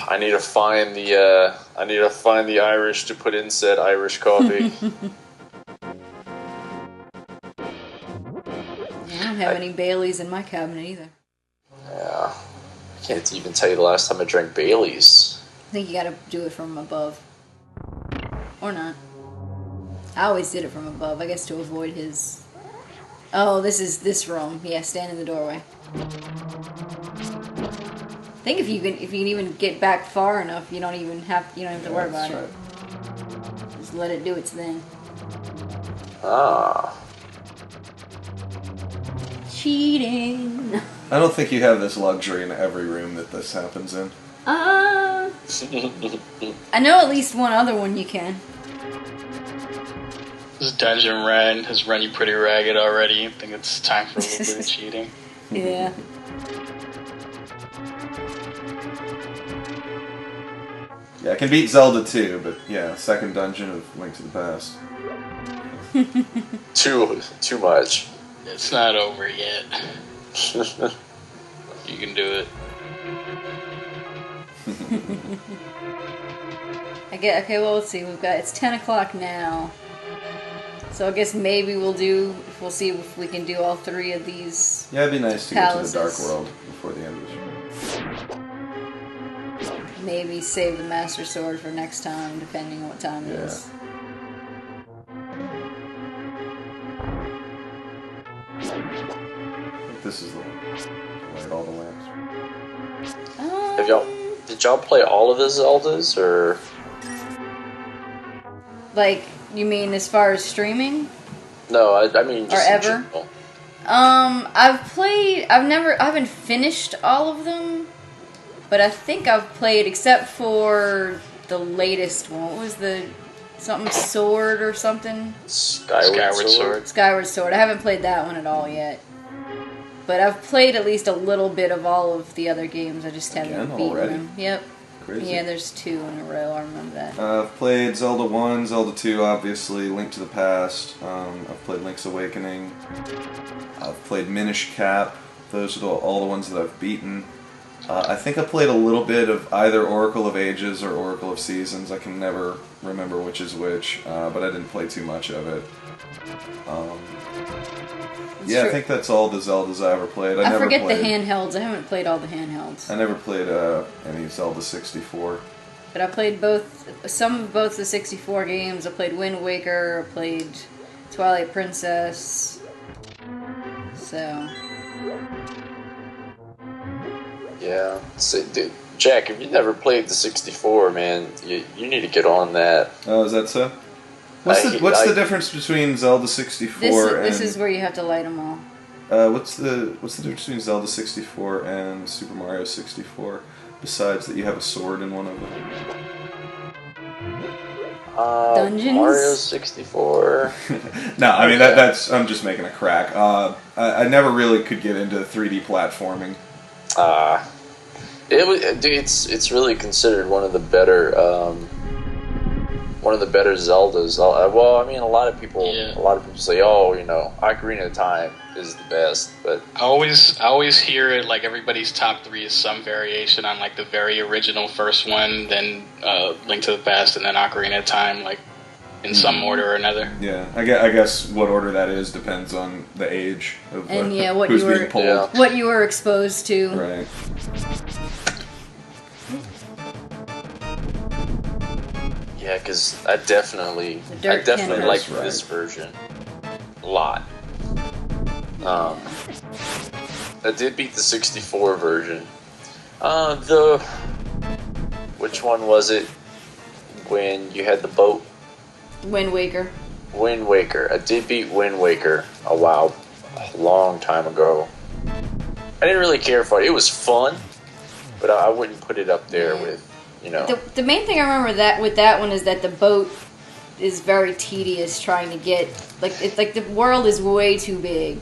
I need to find the Irish to put in said Irish coffee. I don't have any Baileys in my cabinet either. Yeah. I can't even tell you the last time I drank Bailey's. I think you gotta do it from above. Or not. I always did it from above, I guess to avoid his... Oh, this is this room. Yeah, stand in the doorway. I think if you can even get back far enough, you don't have to worry about it. Just let it do its thing. Ah. Cheating. I don't think you have this luxury in every room that this happens in. I know at least one other one you can. This dungeon rat has run you pretty ragged already. I think it's time for a little bit of cheating. Yeah. Yeah, I can beat Zelda II, but yeah, second dungeon of Link to the Past. Too much. It's not over yet. You can do it. Okay, well, let's see. It's 10 o'clock now. So I guess maybe we'll see if we can do all three of these. Yeah, it'd be nice to palaces. get to the Dark World before the end of the show. Maybe save the Master Sword for next time, depending on what time it is. I think this is the one. Light all the lamps. Did y'all play all of the Zeldas, or? Like, you mean as far as streaming? No, I mean just or ever. In general. I haven't finished all of them, but I think I've played except for the latest one. What was something Sword or something? Skyward Sword. Skyward Sword. I haven't played that one at all yet. But I've played at least a little bit of all of the other games. I just haven't beaten already? them. Yep. Crazy. Yeah, there's 2 in a row. I remember that. I've played Zelda 1, Zelda 2, obviously, Link to the Past. I've played Link's Awakening. I've played Minish Cap. Those are all the ones that I've beaten. I think I played a little bit of either Oracle of Ages or Oracle of Seasons. I can never remember which is which, but I didn't play too much of it. I think that's all the Zeldas I ever played. I never forget played, the handhelds. I haven't played all the handhelds. I never played any Zelda 64. But I played some of both the 64 games. I played Wind Waker. I played Twilight Princess. So. Yeah. So, dude, Jack, if you never played the 64, man, you need to get on that. Oh, is that so? What's the difference between Zelda 64 and... This is where you have to light them all. What's the difference between Zelda 64 and Super Mario 64? Besides that you have a sword in one of them. Dungeons? Mario 64. No, I mean that's I'm just making a crack. I never really could get into 3D platforming. It's really considered one of the better Zeldas. Well, I mean, a lot of people say, "Oh, Ocarina of Time is the best," but I always hear it like everybody's top 3 is some variation on like the very original first one, then Link to the Past, and then Ocarina of Time, like in some order or another. Yeah, I guess what order that is depends on the age of what who's you were being pulled. what you were exposed to. Right. yeah, because I definitely like this version a lot. I did beat the 64 version. Which one was it? When you had the boat? Wind Waker. Wind Waker. I did beat Wind Waker a long time ago. I didn't really care for it. It was fun, but I wouldn't put it up there with, The main thing I remember with that one is that the boat is very tedious trying to get the world is way too big.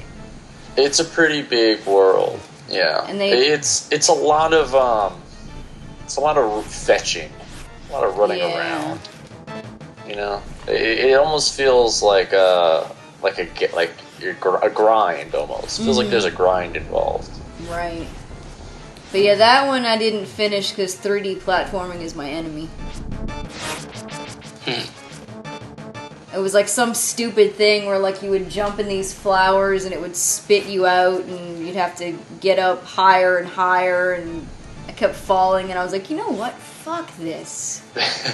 It's a pretty big world, yeah. And it's a lot of fetching, a lot of running around. It almost feels like a grind almost. It feels like there's a grind involved. Right. But yeah, that one I didn't finish because 3D platforming is my enemy. It was like some stupid thing where like you would jump in these flowers and it would spit you out and you'd have to get up higher and higher, and I kept falling and I was like, you know what? Fuck this.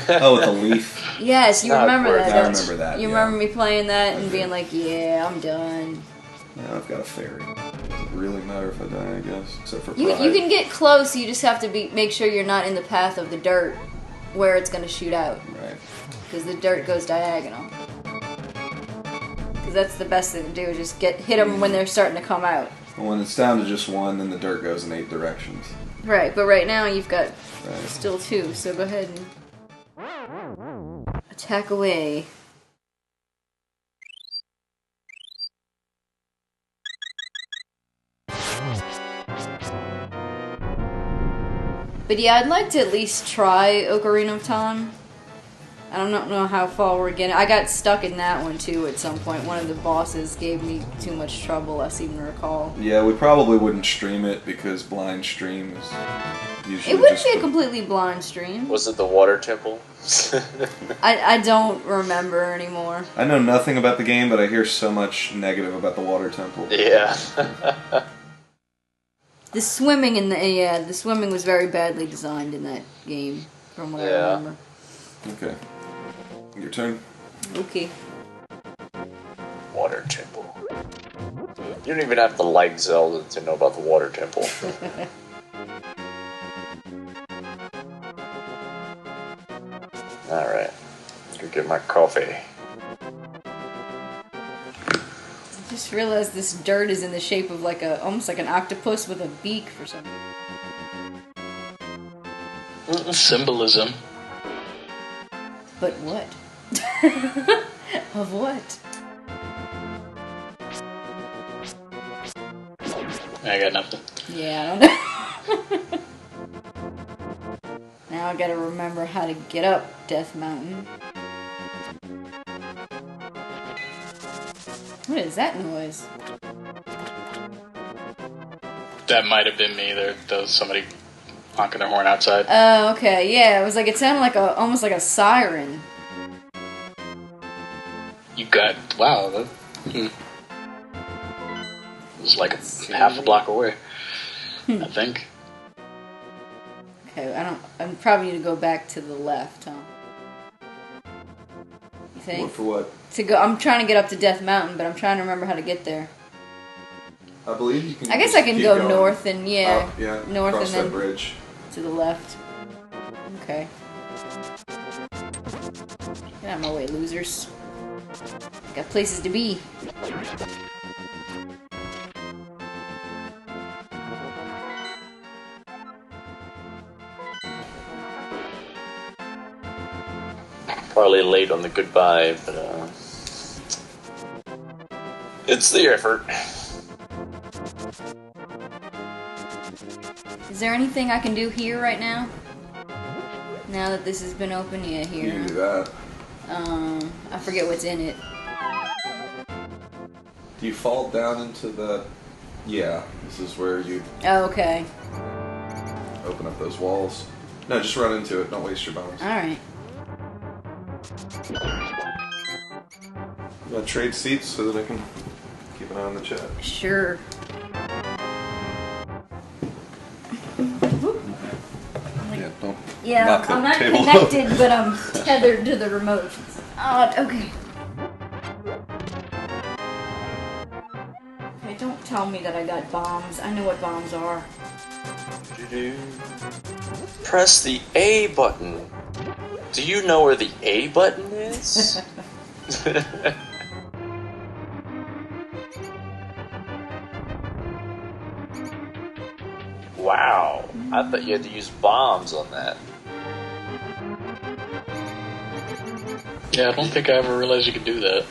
Oh, with the leaf? Yes, you remember that. I remember that. You remember me playing that and being like, yeah, I'm done. Yeah, I've got a fairy. Does it really matter if I die, I guess? Except for You pride. can get close, you just have to make sure you're not in the path of the dirt where it's going to shoot out. Right. Because the dirt goes diagonal. Because that's the best thing to do, is just hit them when they're starting to come out. Well, when it's down to just one, then the dirt goes in 8 directions. Right, but right now you've got still 2, so go ahead and attack away. But yeah, I'd like to at least try Ocarina of Time. I don't know how far we're getting. I got stuck in that one too at some point. One of the bosses gave me too much trouble, I seem to recall. Yeah, we probably wouldn't stream it because blind stream is usually It wouldn't just be a completely blind stream. Was it the water temple? I don't remember anymore. I know nothing about the game, but I hear so much negative about the water temple. Yeah. The swimming the swimming was very badly designed in that game, from what I remember. Okay. Your turn. Okay. Water temple. You don't even have to like Zelda to know about the water temple. Alright. Go get my coffee. I just realized this dirt is in the shape of like almost like an octopus with a beak for some reason. Symbolism. But what? Of what? I got nothing. Yeah, I don't know. Now I gotta remember how to get up Death Mountain. What is that noise? That might have been me. There was somebody honking their horn outside. Oh, okay, yeah. It was like, it sounded like almost like a siren. You got, wow. It was like half a block away, I think. Okay, I probably need to go back to the left, huh? You think? What for what? I'm trying to get up to Death Mountain, but I'm trying to remember how to get there. I believe you can. I guess I can go north and north cross and then that bridge. to the left. Okay. Get out of my way, losers. Got places to be. Probably late on the goodbye, but it's the effort. Is there anything I can do here right now? Now that this has been open? Yeah, here. You can do that. I forget what's in it. Do you fall down into the... Yeah, this is where you Oh, okay. open up those walls. No, just run into it. Don't waste your bones. Alright. You want to trade seats so that I can keep an eye on the chat? Sure. Yeah, don't Yeah, knock the I'm not table connected, but I'm tethered to the remote. Oh, okay. Okay, don't tell me that I got bombs. I know what bombs are. Press the A button. Do you know where the A button is? Wow. I thought you had to use bombs on that. Yeah, I don't think I ever realized you could do that.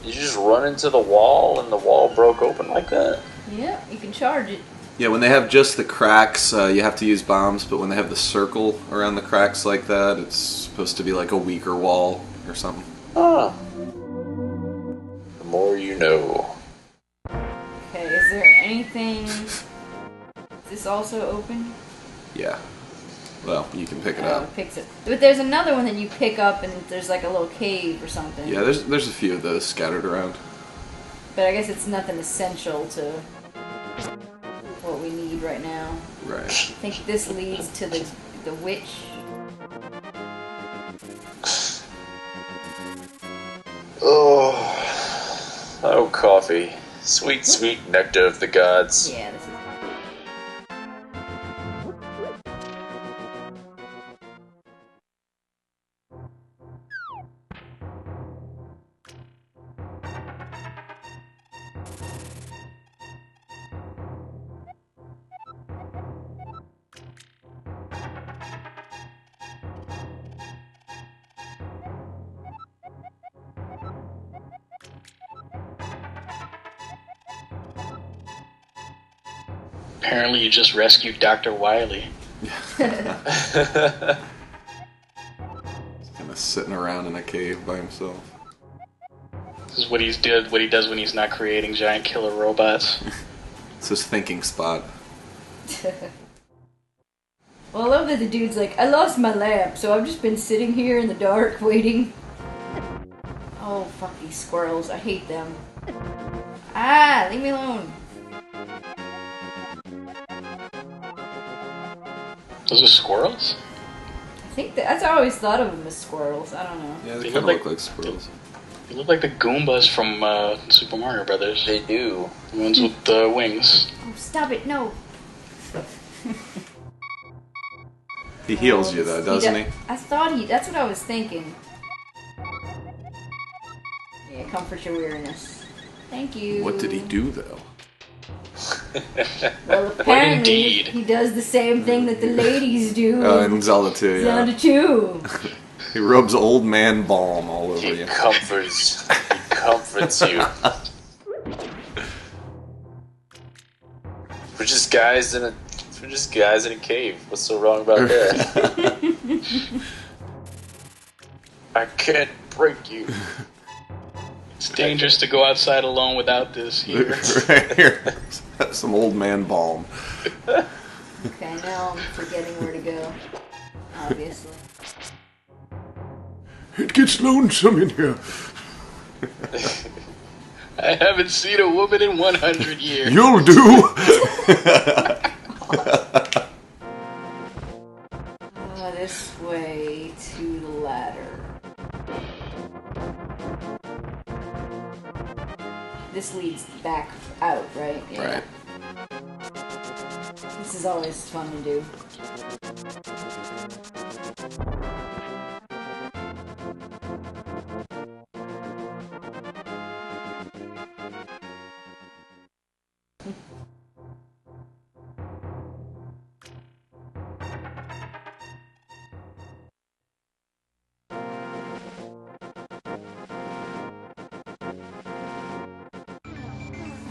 Did you just run into the wall and the wall broke open like that? Yeah, you can charge it. Yeah, when they have just the cracks, you have to use bombs, but when they have the circle around the cracks like that, it's supposed to be like a weaker wall or something. Ah. The more you know. Okay, is there anything... Is this this also open? Yeah. Well, you can pick it Oh, up. it picks it. But there's another one that you pick up and there's like a little cave or something. Yeah, there's a few of those scattered around. But I guess it's nothing essential to what we need right now. Right. I think this leads to the witch. Oh, coffee. Sweet, sweet nectar of the gods. Yeah, this is. Apparently, you just rescued Dr. Wily. Kind of sitting around in a cave by himself. This is what he does when he's not creating giant killer robots. It's his thinking spot. Well, I love that the dude's like, I lost my lamp, so I've just been sitting here in the dark waiting. Oh, fuck these squirrels. I hate them. Ah, leave me alone. Those are squirrels? I think that's I always thought of them as squirrels. I don't know. Yeah, they They kind of look look like squirrels. They look like the Goombas from Super Mario Brothers. They do. The ones with the wings. Oh, stop it! No. He heals you though, doesn't he? I thought he. That's what I was thinking. Yeah, comfort your weariness. Thank you. What did he do though? Well, apparently indeed? he does the same thing that the ladies do. Oh, in Zelda 2, yeah. Zelda 2. He rubs old man balm all over He you. comforts you. We're just guys in a cave. What's so wrong about that? I can't break you. It's dangerous to go outside alone without this here. Right here. Some old man balm. Okay, now I'm forgetting where to go. Obviously. It gets lonesome in here. I haven't seen a woman in 100 years. You'll do. This way to the ladder. This leads back out, right? Yeah. Right. This is always fun to do.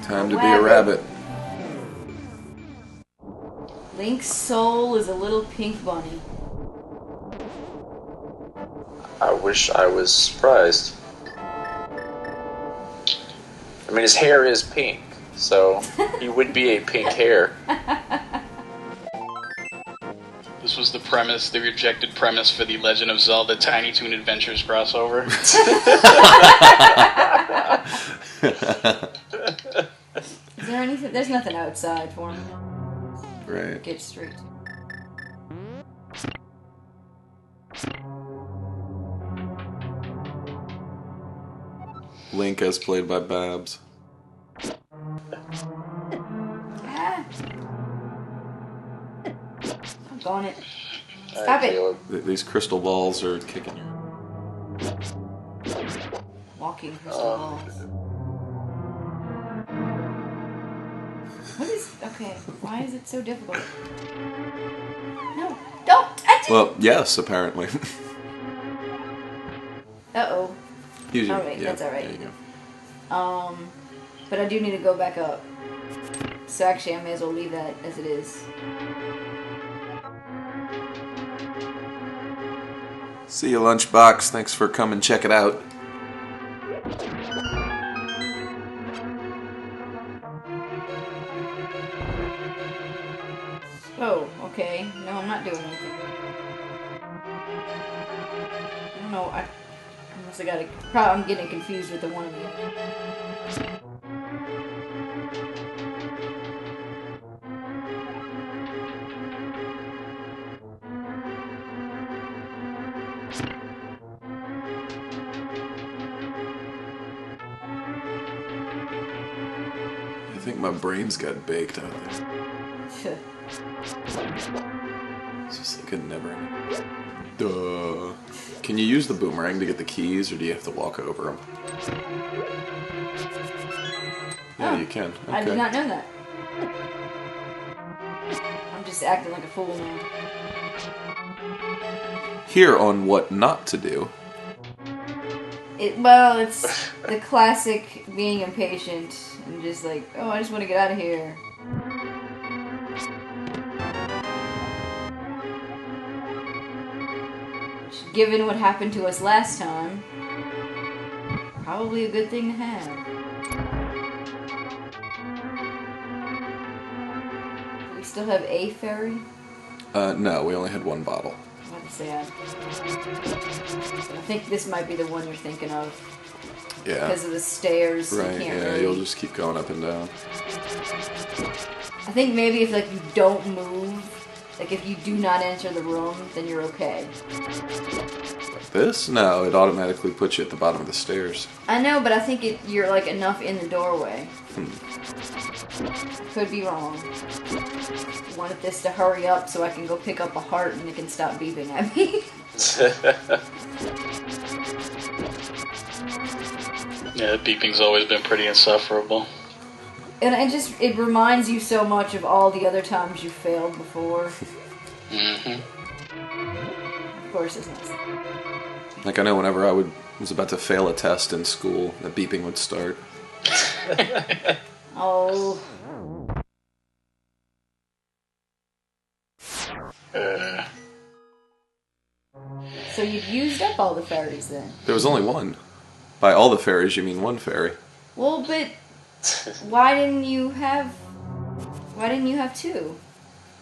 Time to be a rabbit. Link's soul is a little pink bunny. I wish I was surprised. I mean, his hair is pink, so he would be a pink hair. This was the premise, the rejected premise for the Legend of Zelda Tiny Toon Adventures crossover. Is there anything? There's nothing outside for me. Right. Get straight. Link as played by Babs. Ah. I'm on it. Stop it. Caleb. These crystal balls are kicking you. Walking crystal balls. What is... Okay, why is it so difficult? No, don't touch it! Well, yes, apparently. Uh-oh. Usually, Alright, that's alright. There you go. But I do need to go back up. So actually, I may as well leave that as it is. See you, Lunchbox. Thanks for coming. Check it out. Okay. No, I'm not doing anything. I don't know. Unless I gotta. Probably I'm getting confused with the one of the other. I think my brains got baked out there. It's just like a never ending. Duh. Can you use the boomerang to get the keys, or do you have to walk over them? Yeah, you can. Okay. I did not know that. I'm just acting like a fool now. Here on What Not to Do. Well, it's the classic being impatient and just like, oh, I just want to get out of here. Which, given what happened to us last time, probably a good thing to have. Do we still have a ferry? No, we only had one bottle. That's sad. I think this might be the one you're thinking of. Yeah. Because of the stairs. Right, you can't yeah, really... you'll just keep going up and down. I think maybe if like you don't move, like if you do not enter the room, then you're okay. Like this? No, it automatically puts you at the bottom of the stairs. I know, but I think you're like enough in the doorway. Could be wrong. Wanted this to hurry up so I can go pick up a heart and it can stop beeping at me. Yeah, beeping's always been pretty insufferable. And it reminds you so much of all the other times you failed before. Mm-hmm. Of course, it's nice. Like I know whenever I was about to fail a test in school, the beeping would start. Oh. So you've used up all the fairies then? There was only one. By all the fairies, you mean one fairy. Well, but why didn't you have two?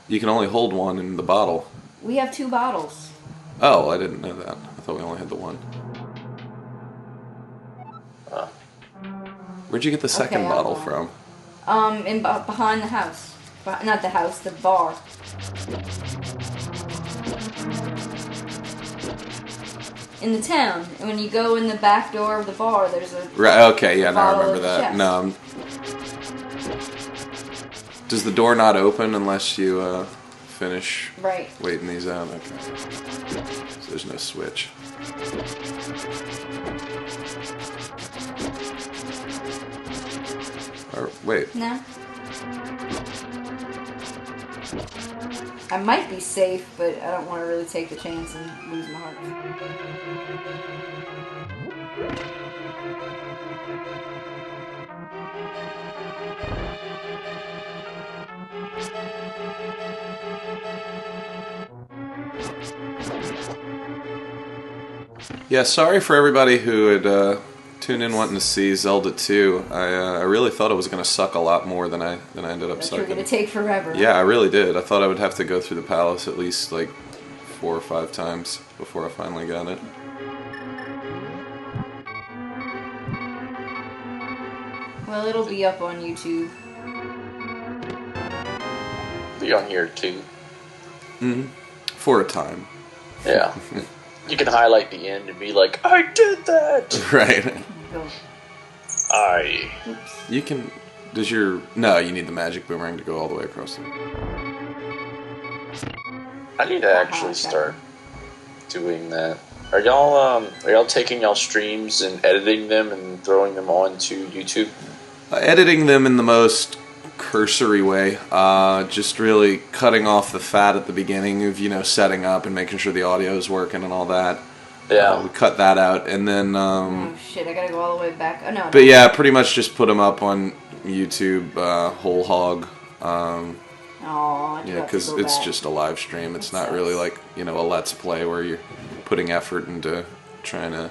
You can only hold one in the bottle. We have 2 bottles. Oh, I didn't know that. I thought we only had the one. Where'd you get the second bottle from? Behind the house. Not the house, the bar. In the town. And when you go in the back door of the bar, there's a... Right, okay, yeah, now I remember that. Chest. No. Does the door not open unless you finish waiting these out? Okay. So there's no switch. Or, wait. No. I might be safe, but I don't want to really take the chance and lose my heart. Yeah, sorry for everybody who had tuned in wanting to see Zelda II. I really thought it was going to suck a lot more than I ended up sucking. You're going to take forever. Yeah, I really did. I thought I would have to go through the palace at least like 4 or 5 times before I finally got it. Well, it'll be up on YouTube. Be on here too. Mm-hmm. For a time. Yeah. You can highlight the end and be like, I did that! Right. Oops. You can... Does your... No, you need the magic boomerang to go all the way across the... I need to actually start doing that. Are y'all taking y'all streams and editing them and throwing them onto YouTube? Editing them in the most cursory way. Just really cutting off the fat at the beginning of, setting up and making sure the audio is working and all that. Yeah. We cut that out, and then... oh, shit, I gotta go all the way back. Oh, no. But yeah, pretty much just put them up on YouTube, whole hog. Yeah, because it's just a live stream. It's not really like, a Let's Play where you're putting effort into trying to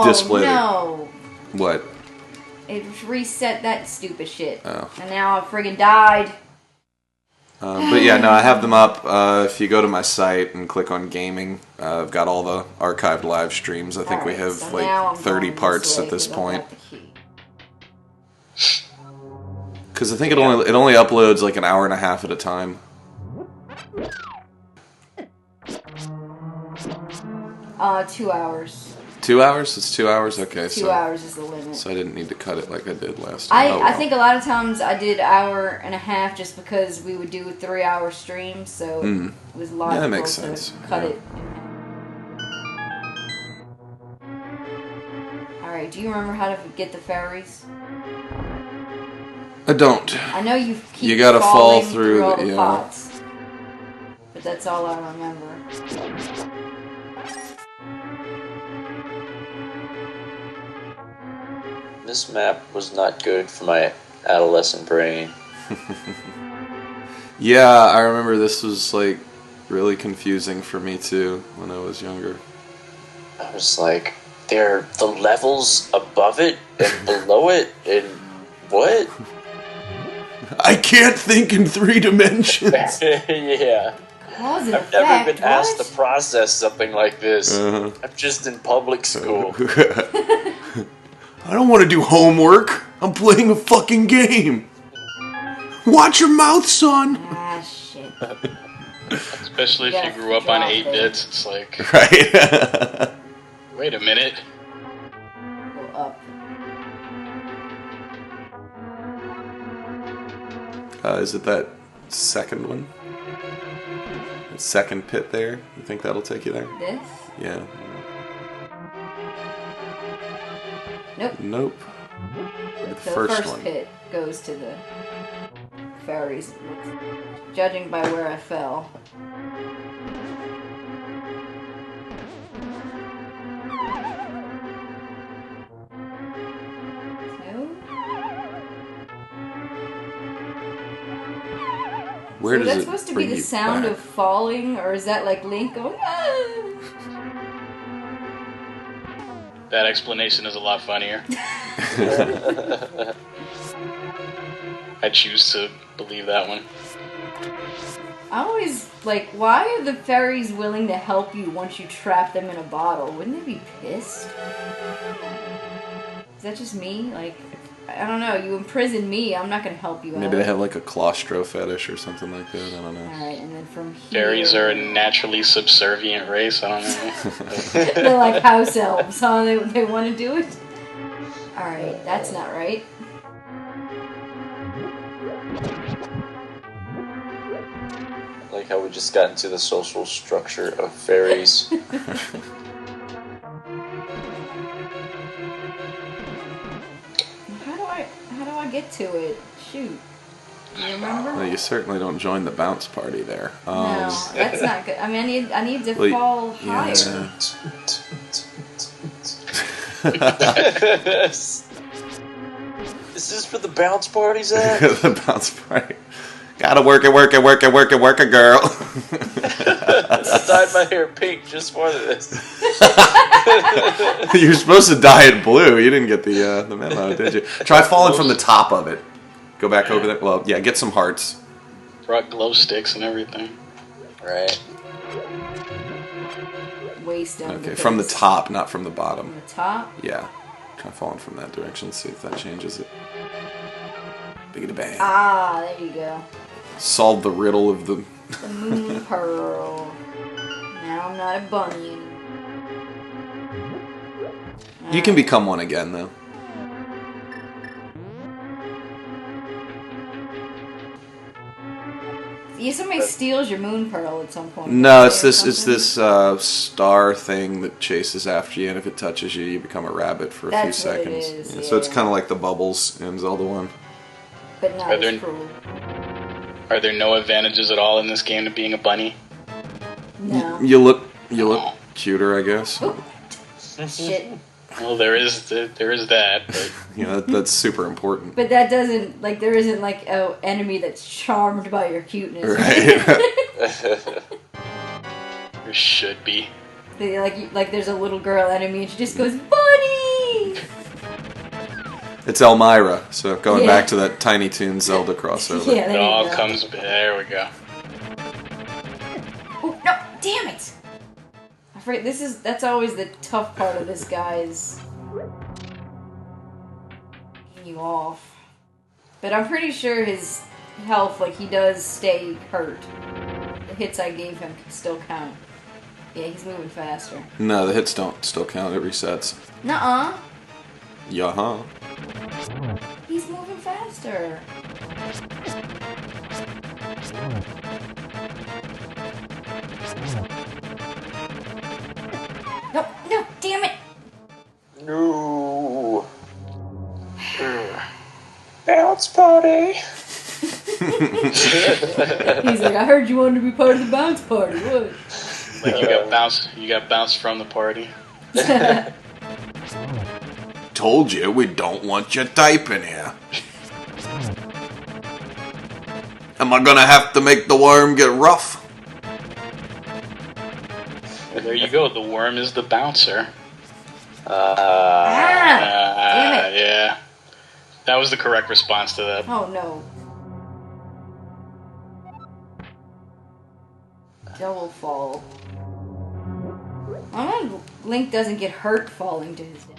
display What? It reset that stupid shit. Oh. And now I friggin' died. But yeah, no, I have them up. If you go to my site and click on gaming, I've got all the archived live streams. I think we have so now I'm 30 going parts way at this 'cause I point. got the key. Because I think it only uploads like an hour and a half at a time. 2 hours. 2 hours? It's 2 hours? Okay, 2 hours is the limit. So I didn't need to cut it like I did last time. I think a lot of times I did hour and a half just because we would do 3-hour streams, so it was logical that makes to sense. cut Yeah. it. Alright, do you remember how to get the fairies? I don't. I know you keep You gotta fall falling through all the- the yeah. pots. But that's all I remember. This map was not good for my adolescent brain. Yeah, I remember this was like really confusing for me too when I was younger. I was like, there are the levels above it and below it, and what? I can't think in 3 dimensions. Yeah. Cause and I've never been effect, asked what? to process something like this. Uh-huh. I'm just in public school. I don't want to do homework. I'm playing a fucking game. Watch your mouth, son. Ah, shit. Especially if Yeah, you grew up on drop 8 it. bits, it's like, Right. wait a minute. Go up. Is it that second one? That second pit there? You think that'll take you there? This? Yeah. Nope. Nope. The The first one. pit goes to the fairies. Judging by where I fell. No? Where So does that's it supposed to be bring the you sound back? of falling, or is that like Link going, ah? That explanation is a lot funnier. I choose to believe that one. I always, like, why are the fairies willing to help you once you trap them in a bottle? Wouldn't they be pissed? Is that just me? Like, I don't know, you imprison me, I'm not gonna help you out. Maybe they have like a claustro fetish or something like that. I don't know. Alright, and then from here... Fairies are a naturally subservient race, I don't know. They're like house elves, huh? They want to do it? Alright, that's not right. Like how we just got into the social structure of fairies. How do I get to it? Shoot. Do you remember? Well, you certainly don't join the bounce party there. No, that's not good. I mean, I need to Well, fall higher. This is for the bounce parties, at? The bounce party. Gotta work it, girl. I dyed my hair pink just for this. You're supposed to dye it blue. You didn't get the memo, did you? Try falling from the top of it. Go back over there. Well, yeah, get some hearts. Brought glow sticks and everything. Right. Waist down. Okay, from the top, not from the bottom. From the top? Yeah. Try falling from that direction, see if that changes it. Biggity bang. Ah, there you go. Solve the riddle of the... The moon pearl. Now I'm not a bunny anymore. You can become one again, though. Yeah, somebody steals your moon pearl at some point. No, or it's this something. star thing that chases after you, and if it touches you, you become a rabbit for a That's few what it seconds. is, Yeah, so it's yeah. kind of like the bubbles in Zelda 1. But not Are as there- cruel. Are there no advantages at all in this game to being a bunny? No. You look cuter, I guess. Oop. Shit. Well, there is that, but You know, that's super important. But that doesn't, like, there isn't, like, an enemy that's charmed by your cuteness. Right. there should be. Like there's a little girl enemy and she just goes, Bunny! It's Elmira, so going back to that Tiny Toon Zelda crossover. Yeah, It all comes. There we go. Oh no! Damn it! I forget. That's always the tough part of this guy's getting you off. But I'm pretty sure his health, like, he does stay hurt. The hits I gave him can still count. Yeah, he's moving faster. No, the hits don't still count. It resets. Nuh-uh. Yeah-huh. He's moving faster. No, no, damn it! No. Bounce party. He's like, I heard you wanted to be part of the bounce party. What? Like you got bounced from the party. Told you we don't want you typing here. Am I gonna have to make the worm get rough? There you go. The worm is the bouncer. Damn it. Yeah. That was the correct response to that. Oh no. Double fall. Link doesn't get hurt falling to his death.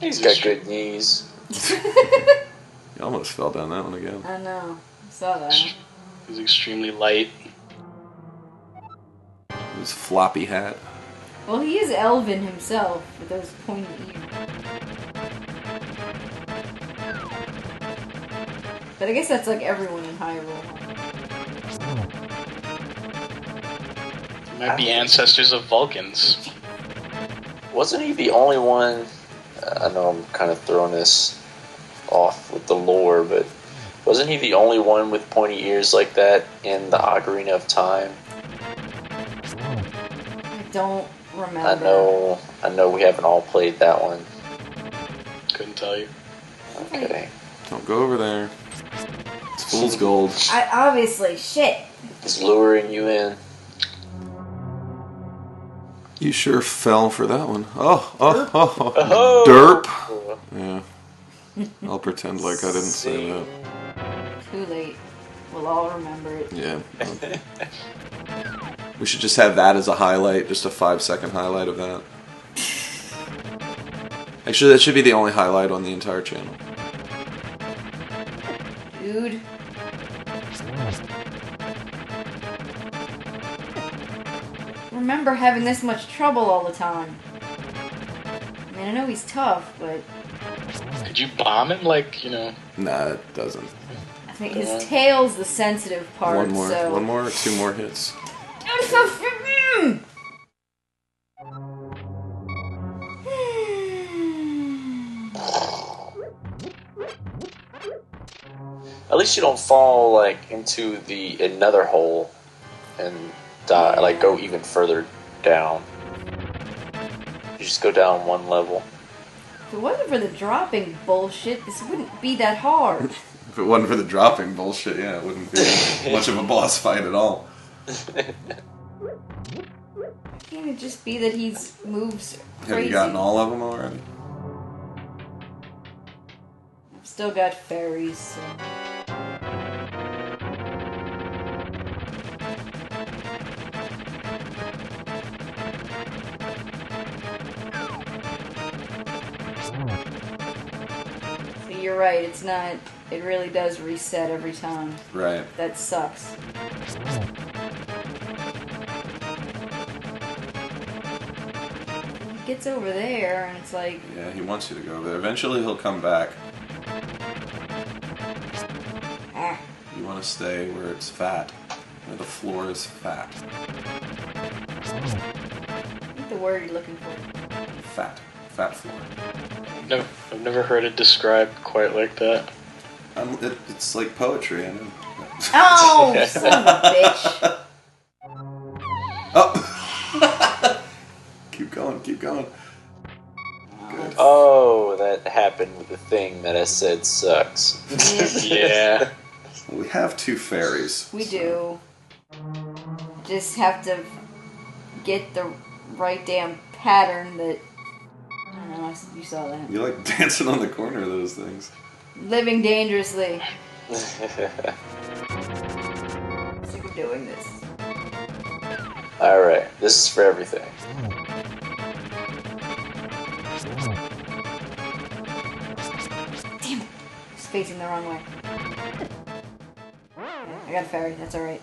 He's got good knees. You almost fell down that one again. I know. I saw that. He's extremely light. His floppy hat. Well, he is Elven himself with those pointy ears. But I guess that's like everyone in Hyrule. Might be ancestors of Vulcans. Wasn't he the only one? I know I'm kind of throwing this off with the lore, but wasn't he the only one with pointy ears like that in the Ocarina of Time? I don't remember. I know we haven't all played that one. Couldn't tell you. Okay. Don't go over there. It's fool's gold. Obviously, shit. He's luring you in. You sure fell for that one. Oh. Oh. Derp. Yeah. I'll pretend like I didn't say that. Too late. We'll all remember it. Yeah. We should just have that as a highlight, just a 5-second highlight of that. Actually, that should be the only highlight on the entire channel. Dude. Remember having this much trouble all the time. I mean, I know he's tough, but Could you bomb him like, you know? Nah, it doesn't. I think his tail's the sensitive part. One more or 2 more hits. At least you don't fall like into another hole and die, like go even further down. You just go down one level. If it wasn't for the dropping bullshit, this wouldn't be that hard. If it wasn't for the dropping bullshit, yeah, it wouldn't be much of a boss fight at all. Can't it just be that he moves crazy? Have you gotten all of them already? I've still got fairies. So. You're right, it's not. It really does reset every time. Right. That sucks. He gets over there, and it's like. Yeah, he wants you to go over there. Eventually he'll come back. Ah. You want to stay where it's fat. Where the floor is fat. What's the word you're looking for? Fat. Fat floor. No, I've never heard it described quite like that. It's like poetry, I know. Oh, son of a bitch. Oh! Keep going. Good. Oh, that happened with the thing that I said sucks. Yeah. We have 2 fairies. We do. Just have to get the right damn pattern that I don't know, you saw that. You like dancing on the corner of those things. Living dangerously. Sick of doing this. Alright, this is for everything. Damn it. It's facing the wrong way. Yeah, I got a fairy, that's alright.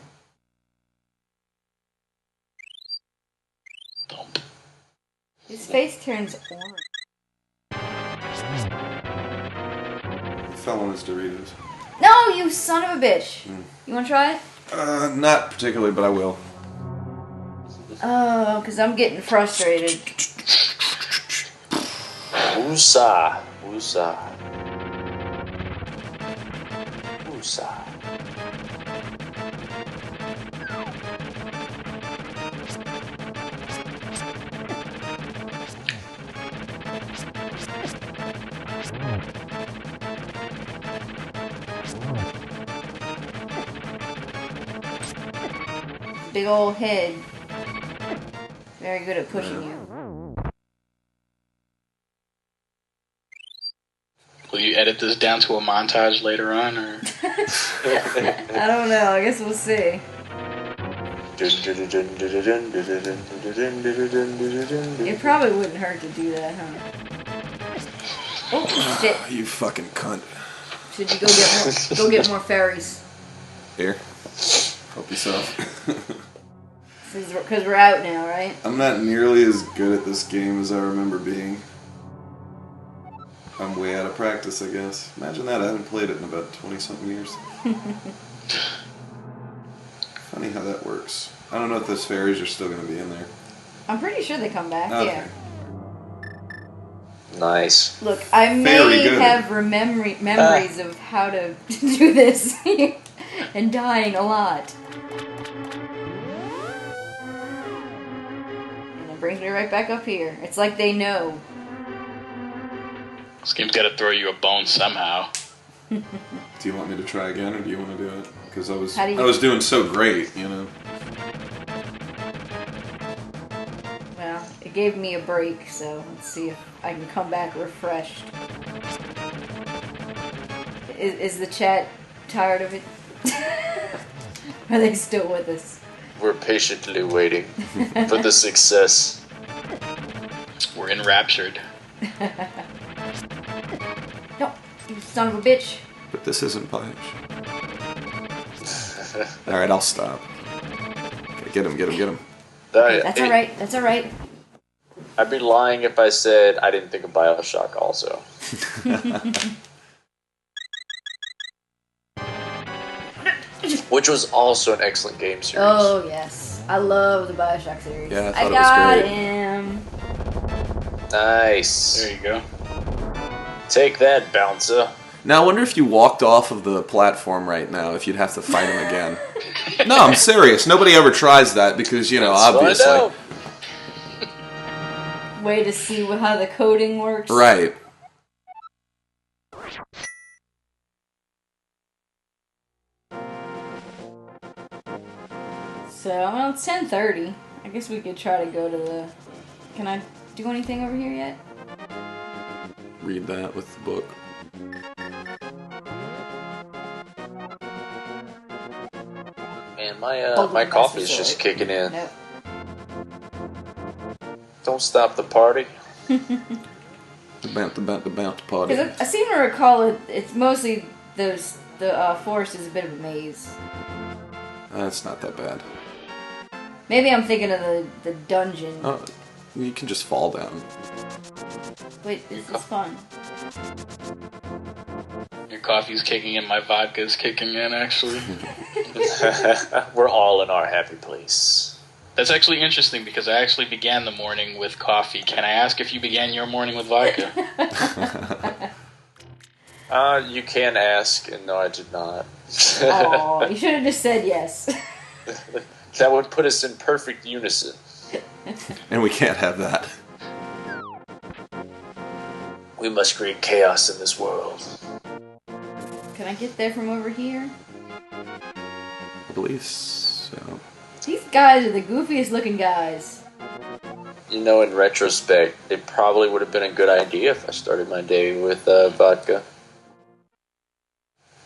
His face turns orange. He fell on his Doritos. No, you son of a bitch! You wanna try it? Not particularly, but I will. Oh, because I'm getting frustrated. Woosah. Woosah. Woosah. Big old head. Very good at pushing you. Will you edit this down to a montage later on, or? I don't know, I guess we'll see. It probably wouldn't hurt to do that, huh? Oh, shit. You fucking cunt. Should you go get more fairies? Here. Help yourself. Because we're out now, right? I'm not nearly as good at this game as I remember being. I'm way out of practice, I guess. Imagine that, I haven't played it in about 20-something years. Funny how that works. I don't know if those fairies are still going to be in there. I'm pretty sure they come back, Okay. yeah. Nice. Look, I may have memories of how to do this. And dying a lot. And it brings me right back up here. It's like they know. This game's got to throw you a bone somehow. Do you want me to try again, or do you want to do it? Because I was doing so great, you know. Well, it gave me a break, so let's see if I can come back refreshed. Is the chat tired of it? Are they still with us? We're patiently waiting for the success. We're enraptured. No, you son of a bitch. But this isn't Pudge. Alright, I'll stop. Okay, get him. That's alright, that's alright. I'd be lying if I said I didn't think of Bioshock also. Which was also an excellent game series. Oh, yes. I love the Bioshock series. Yeah, I it was got great. him. Nice. There you go. Take that, bouncer. Now, I wonder if you walked off of the platform right now, if you'd have to fight him again. No, I'm serious. Nobody ever tries that because, you know, Let's obviously. find out. Way to see how the coding works. Right. So, well, it's 10:30. I guess we could try to go to the... Can I do anything over here yet? Read that with the book. Man, my coffee's just kicking in. Nope. Don't stop the party. The party. Because I seem to recall it's mostly the forest is a bit of a maze. That's not that bad. Maybe I'm thinking of the dungeon. Oh, you can just fall down. Wait, this is fun. Your coffee's kicking in, my vodka's kicking in, actually. We're all in our happy place. That's actually interesting because I actually began the morning with coffee. Can I ask if you began your morning with vodka? You can ask, and no, I did not. Oh, you should have just said yes. That would put us in perfect unison. And we can't have that. We must create chaos in this world. Can I get there from over here? I believe so. These guys are the goofiest looking guys. You know, in retrospect, it probably would have been a good idea if I started my day with vodka.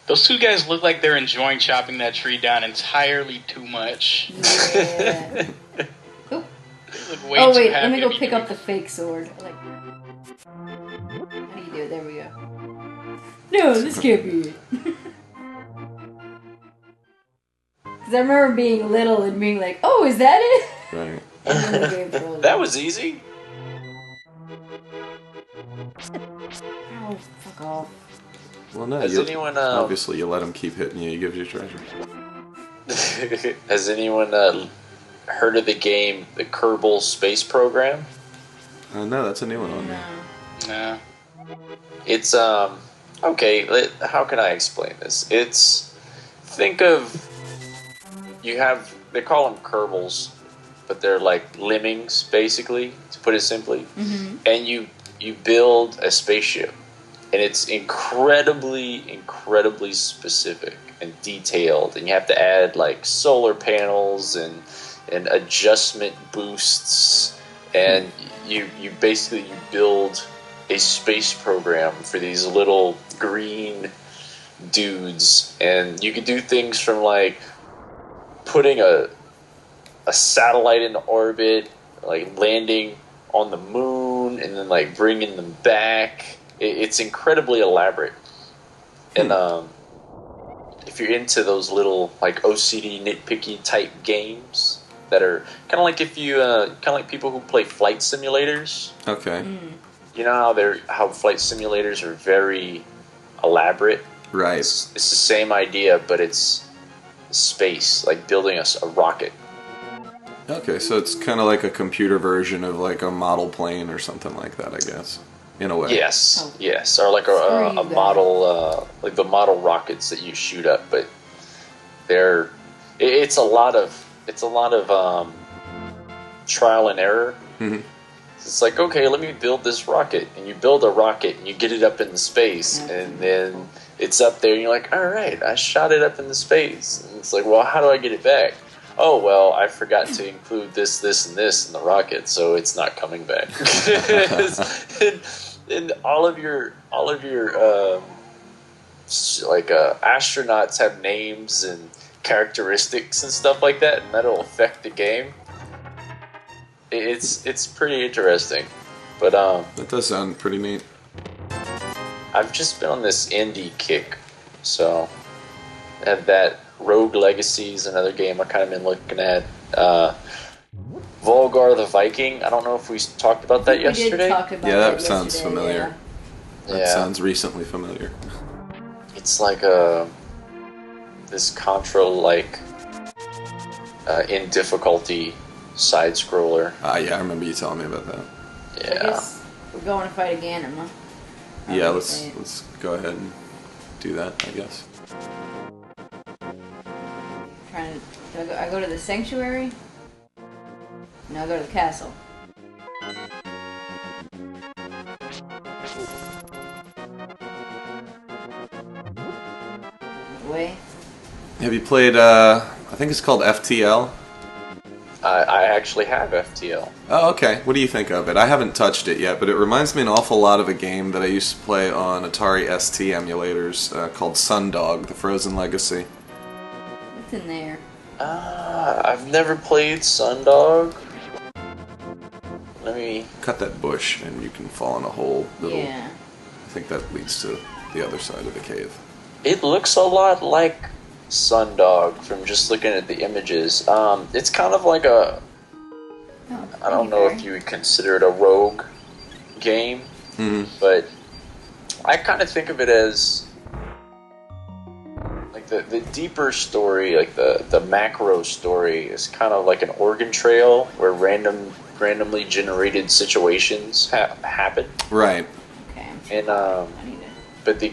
Those two guys look like they're enjoying chopping that tree down entirely too much. Yeah. They look way Oh too wait, happy let me to go be pick doing up the fake sword. Like, how do you do it? There we go. No, this can't be it. Because I remember being little and being like, "Oh, is that it?" Right. And then the game throws That it. was easy. Oh, fuck off. Well, no. Has anyone Obviously, you let him keep hitting you. He gives you treasure. has anyone heard of the game, the Kerbal Space Program? No, that's a new one on me. Nah. It's okay. How can I explain this? Think of, they call them Kerbals, but they're like lemmings, basically, to put it simply. Mm-hmm. And you build a spaceship, and it's incredibly specific and detailed, and you have to add like solar panels and adjustment boosts, and you basically build a space program for these little green dudes, and you can do things from like putting a satellite into orbit, like landing on the moon, and then like bringing them back. It's incredibly elaborate, and if you're into those little like OCD nitpicky type games that are kind of like people who play flight simulators. Okay. You know how flight simulators are very elaborate. Right. It's the same idea, but it's space, like building a rocket. Okay, so it's kind of like a computer version of like a model plane or something like that, I guess, in a way. Yes, Oh. yes, or like Screw a you guys. model, like the model rockets that you shoot up, but it's a lot of trial and error. Mm-hmm. It's like, okay, let me build this rocket, and you build a rocket and you get it up into space, Yeah. and then it's up there, and you're like, all right, I shot it up into space, and it's like, well, how do I get it back? Oh, well, I forgot to include this, and this in the rocket, so it's not coming back. and all of your astronauts have names and characteristics and stuff like that, and that'll affect the game. It's pretty interesting, but That does sound pretty neat. I've just been on this indie kick, so I have that. Rogue Legacy is another game I kind of been looking at. Volgar the Viking. I don't know if we talked about that yesterday. We did talk about Yeah, that that sounds yesterday, familiar. That Yeah. sounds recently familiar. It's like this Contra-like in difficulty side scroller. Yeah, I remember you telling me about that. Yeah. I Yeah. guess we're going to fight again, huh? Yeah, let's go ahead and do that, I guess. I go to the sanctuary? No, I go to the castle. Way. Have you played, I think it's called FTL? I actually have FTL. Oh, okay. What do you think of it? I haven't touched it yet, but it reminds me an awful lot of a game that I used to play on Atari ST emulators called Sundog, The Frozen Legacy. What's in there? I've never played Sundog. Let me... Cut that bush and you can fall in a hole. Yeah. I think that leads to the other side of the cave. It looks a lot like Sundog from just looking at the images. It's kind of like a... Oh, I don't know if you would consider it a rogue game, but I kind of think of it as like the deeper story, like the macro story is kind of like an Oregon Trail where randomly generated situations happen. Right. Okay. And I need it. but the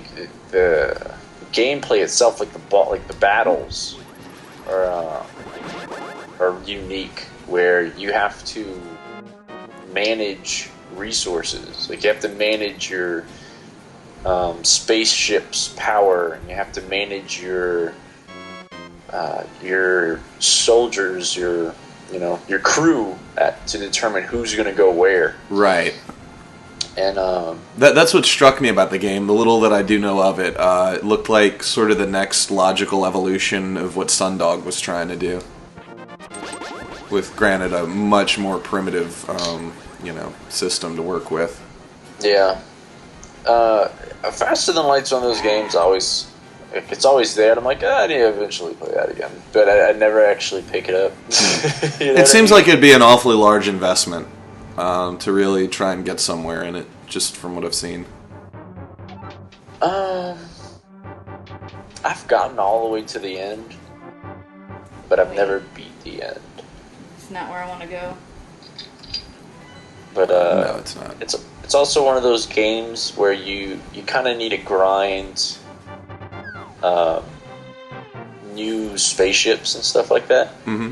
gameplay itself, like the battles, are unique, where you have to manage resources. Like you have to manage your spaceship's power, and you have to manage your soldiers, your your crew to determine who's going to go where. Right. And that's what struck me about the game. The little that I do know of it, it looked like sort of the next logical evolution of what Sundog was trying to do. With, granted, a much more primitive, system to work with. Yeah. Faster Than Light's one of those games. If it's always there, I'm like, I need to eventually play that again. But I never actually pick it up. It seems like it'd be an awfully large investment to really try and get somewhere in it, just from what I've seen. I've gotten all the way to the end, but I've never beat the end. It's not where I want to go. But no, it's not. It's also one of those games where you kind of need to grind new spaceships and stuff like that. Mm-hmm.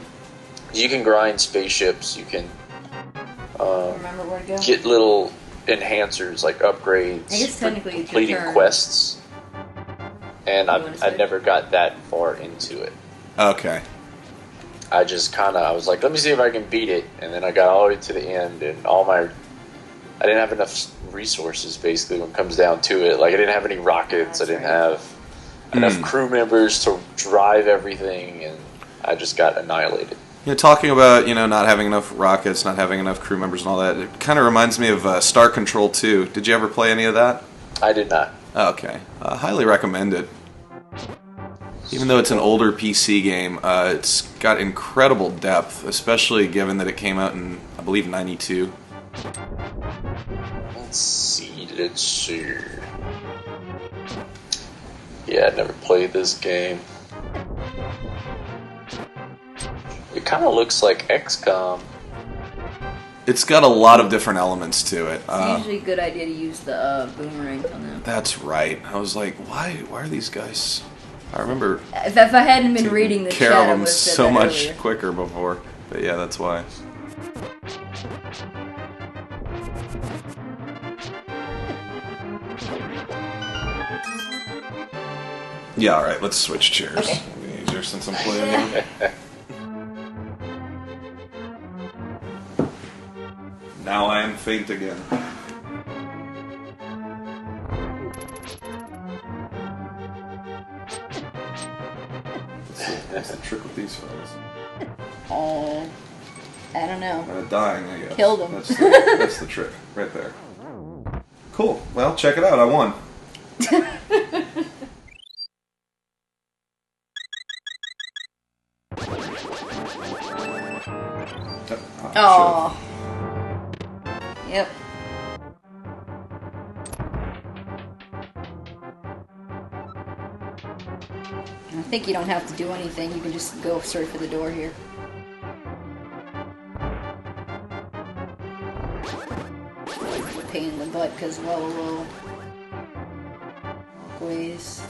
You can grind spaceships. You can Remember where to go? get little enhancers like upgrades I guess for technically it's your completing turn. quests. And wanna I say? never got that far into it. Okay. I just I was like, let me see if I can beat it, and then I got all the way to the end, and I didn't have enough resources, basically, when it comes down to it. Like, I didn't have any rockets, I didn't have enough crew members to drive everything, and I just got annihilated. Talking about, not having enough rockets, not having enough crew members and all that, it kind of reminds me of Star Control 2. Did you ever play any of that? I did not. Okay. Highly recommend it. Even though it's an older PC game, it's got incredible depth, especially given that it came out in, I believe, 92. Let's see. Yeah, I never played this game. It kind of looks like XCOM. It's got a lot of different elements to it. It's usually a good idea to use the boomerang on them. That's right. I was like, why are these guys... I remember If I hadn't been reading the care chat, of I them would have said so that much earlier. quicker before. But yeah, that's why. Yeah, alright, let's switch chairs. Okay. It'll be easier since I'm playing you. Now I am faint again. What's the trick with these fellas? Oh, I don't know. Dying, I guess. Killed him. That's the trick, right there. Cool. Well, check it out. I won. Oh. Yep. I think you don't have to do anything. You can just go straight for the door here. Pain in the butt because whoa. Ways.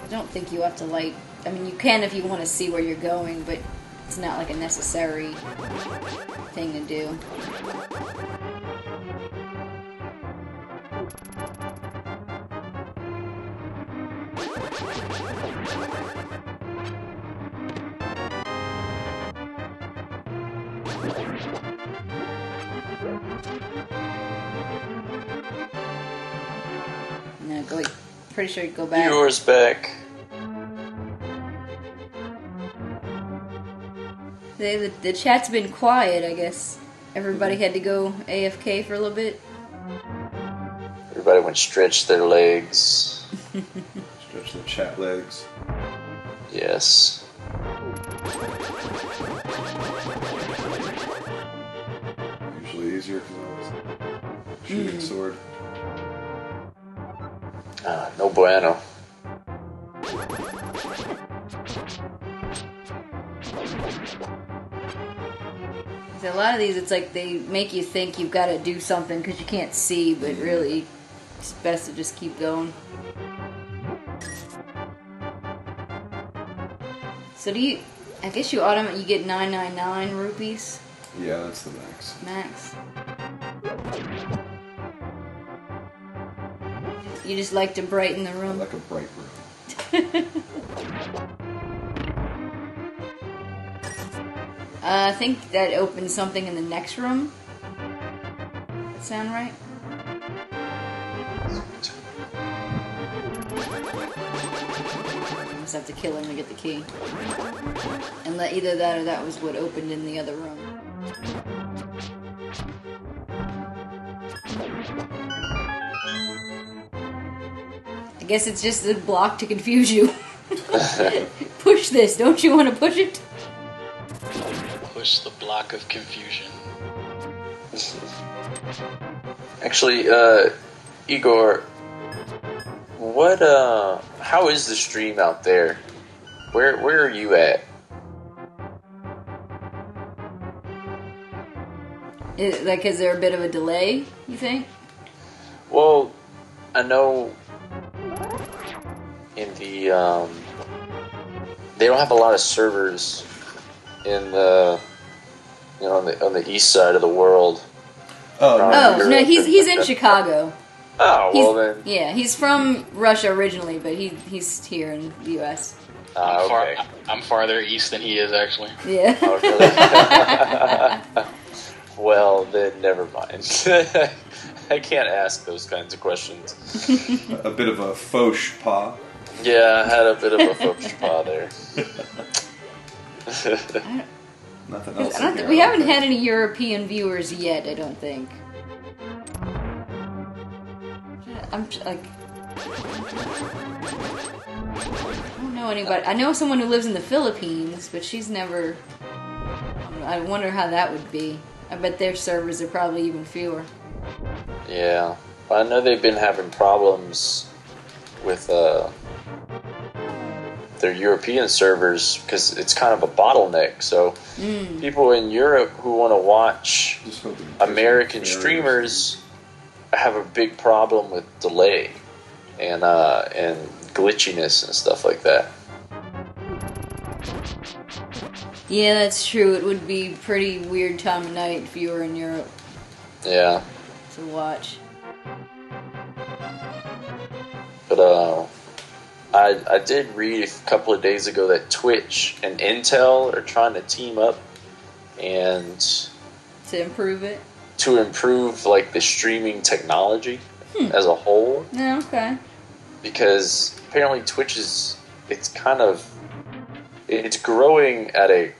I don't think you have to light. I mean, you can if you want to see where you're going, but it's not like a necessary thing to do. No, go. Pretty sure you go back. Yours back. The chat's been quiet, I guess. Everybody had to go AFK for a little bit. Everybody went stretch their legs. Stretch the chat legs. Yes. Usually easier because I was shooting sword. No bueno. So a lot of these, it's like they make you think you've got to do something because you can't see, but really, it's best to just keep going. So do you? I guess you you get 999 rupees Yeah, that's the max. max. You just like to brighten the I room. like a bright room. I think that opens something in the next room. That sound right? Just have to kill him to get the key. And either that or that was what opened in the other room. I guess it's just the block to confuse you. Push this, don't you want to push it? Push the block of confusion. Actually, Igor, how is the stream out there? Where are you at? Is there a bit of a delay, you think? Well, I know in the, they don't have a lot of servers in the, on the east side of the world. Oh, no, he's in Chicago. Oh, well then. Yeah, he's from Russia originally, but he's here in the U.S. Okay. I'm farther east than he is, actually. Yeah. Oh, really? Well, then never mind. I can't ask those kinds of questions. A bit of a fauxche pas. Yeah, I had a bit of a fauxche pas there. Nothing else. We haven't had any European viewers yet, I don't think. I'm like, I don't know anybody. I know someone who lives in the Philippines, but she's never. I wonder how that would be. I bet their servers are probably even fewer. Yeah, I know they've been having problems with their European servers because it's kind of a bottleneck. So people in Europe who want to watch American streamers have a big problem with delay and glitchiness and stuff like that. Yeah, that's true. It would be pretty weird time of night if you were in Europe. Yeah. To watch. But I did read a couple of days ago that Twitch and Intel are trying to team up and to improve it. To improve like the streaming technology as a whole. Yeah, okay. Because apparently Twitch it's growing at a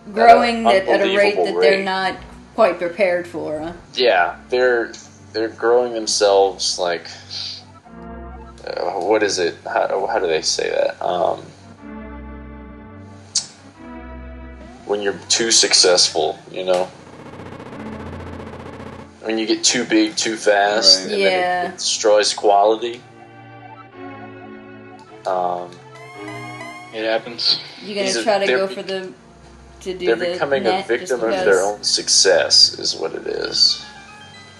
rate that they're not quite prepared for, huh? Yeah, they're growing themselves like what is it? How do they say that? When you're too successful, when you get too big too fast, right. And then it destroys quality. It happens. You're gonna try to go for the They're becoming a victim of their own success, is what it is.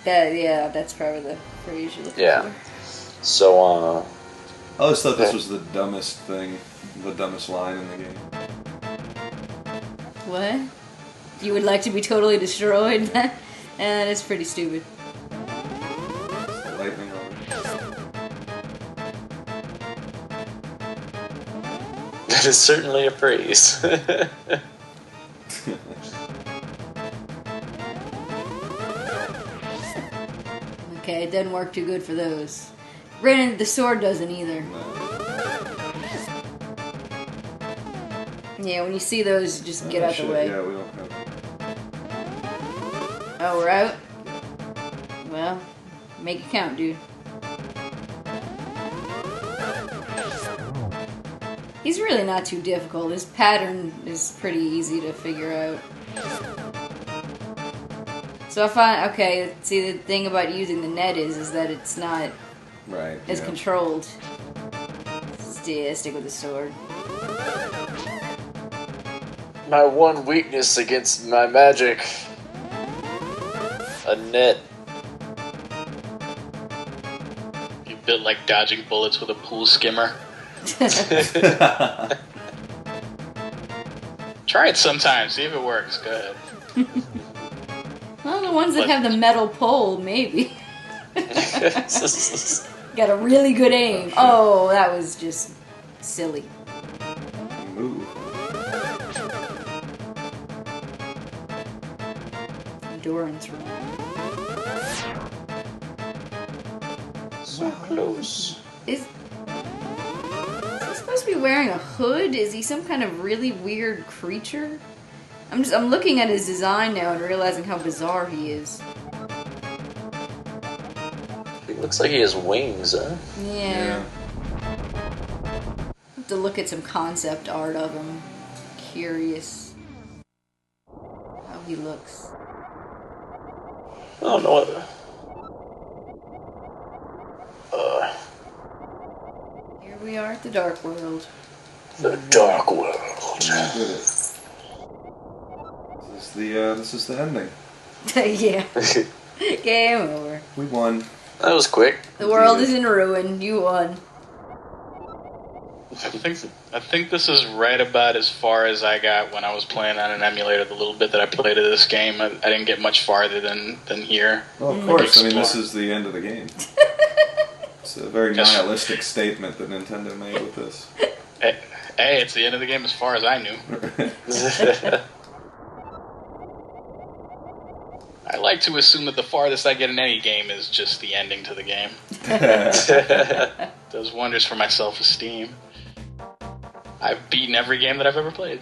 That's probably the phrase you're looking for. So, I always thought this was the dumbest thing, the dumbest line in the game. What? You would like to be totally destroyed? That is pretty stupid. Lightning on that is certainly a phrase. Okay, it doesn't work too good for those. Granted, the sword doesn't either. Yeah, when you see those, just get out the way. Yeah, we don't have... Oh, we're out? Well, make it count, dude. He's really not too difficult. His pattern is pretty easy to figure out. So okay, see, the thing about using the net is that it's not as controlled. Stick with the sword. My one weakness against my magic. A net. You built like dodging bullets with a pool skimmer. Try it sometime, see if it works. Go ahead. Well, the ones that have the metal pole, maybe. Got a really good aim. Oh, that was just silly. Move. endurance run. So close. Is he supposed to be wearing a hood? Is he some kind of really weird creature? I'm looking at his design now and realizing how bizarre he is. He looks like he has wings, huh? Yeah. Have to look at some concept art of him. Curious how he looks. I don't know what. Here we are at the Dark World. The Dark World. Yeah, did it. This is the ending. Yeah. Game over. We won. That was quick. The world is in ruin. You won. I think this is right about as far as I got when I was playing on an emulator. The little bit that I played of this game, I didn't get much farther than here. Well, of course. I mean, this is the end of the game. It's a very nihilistic statement that Nintendo made with this. Hey, it's the end of the game as far as I knew. I like to assume that the farthest I get in any game is just the ending to the game. Does wonders for my self-esteem. I've beaten every game that I've ever played.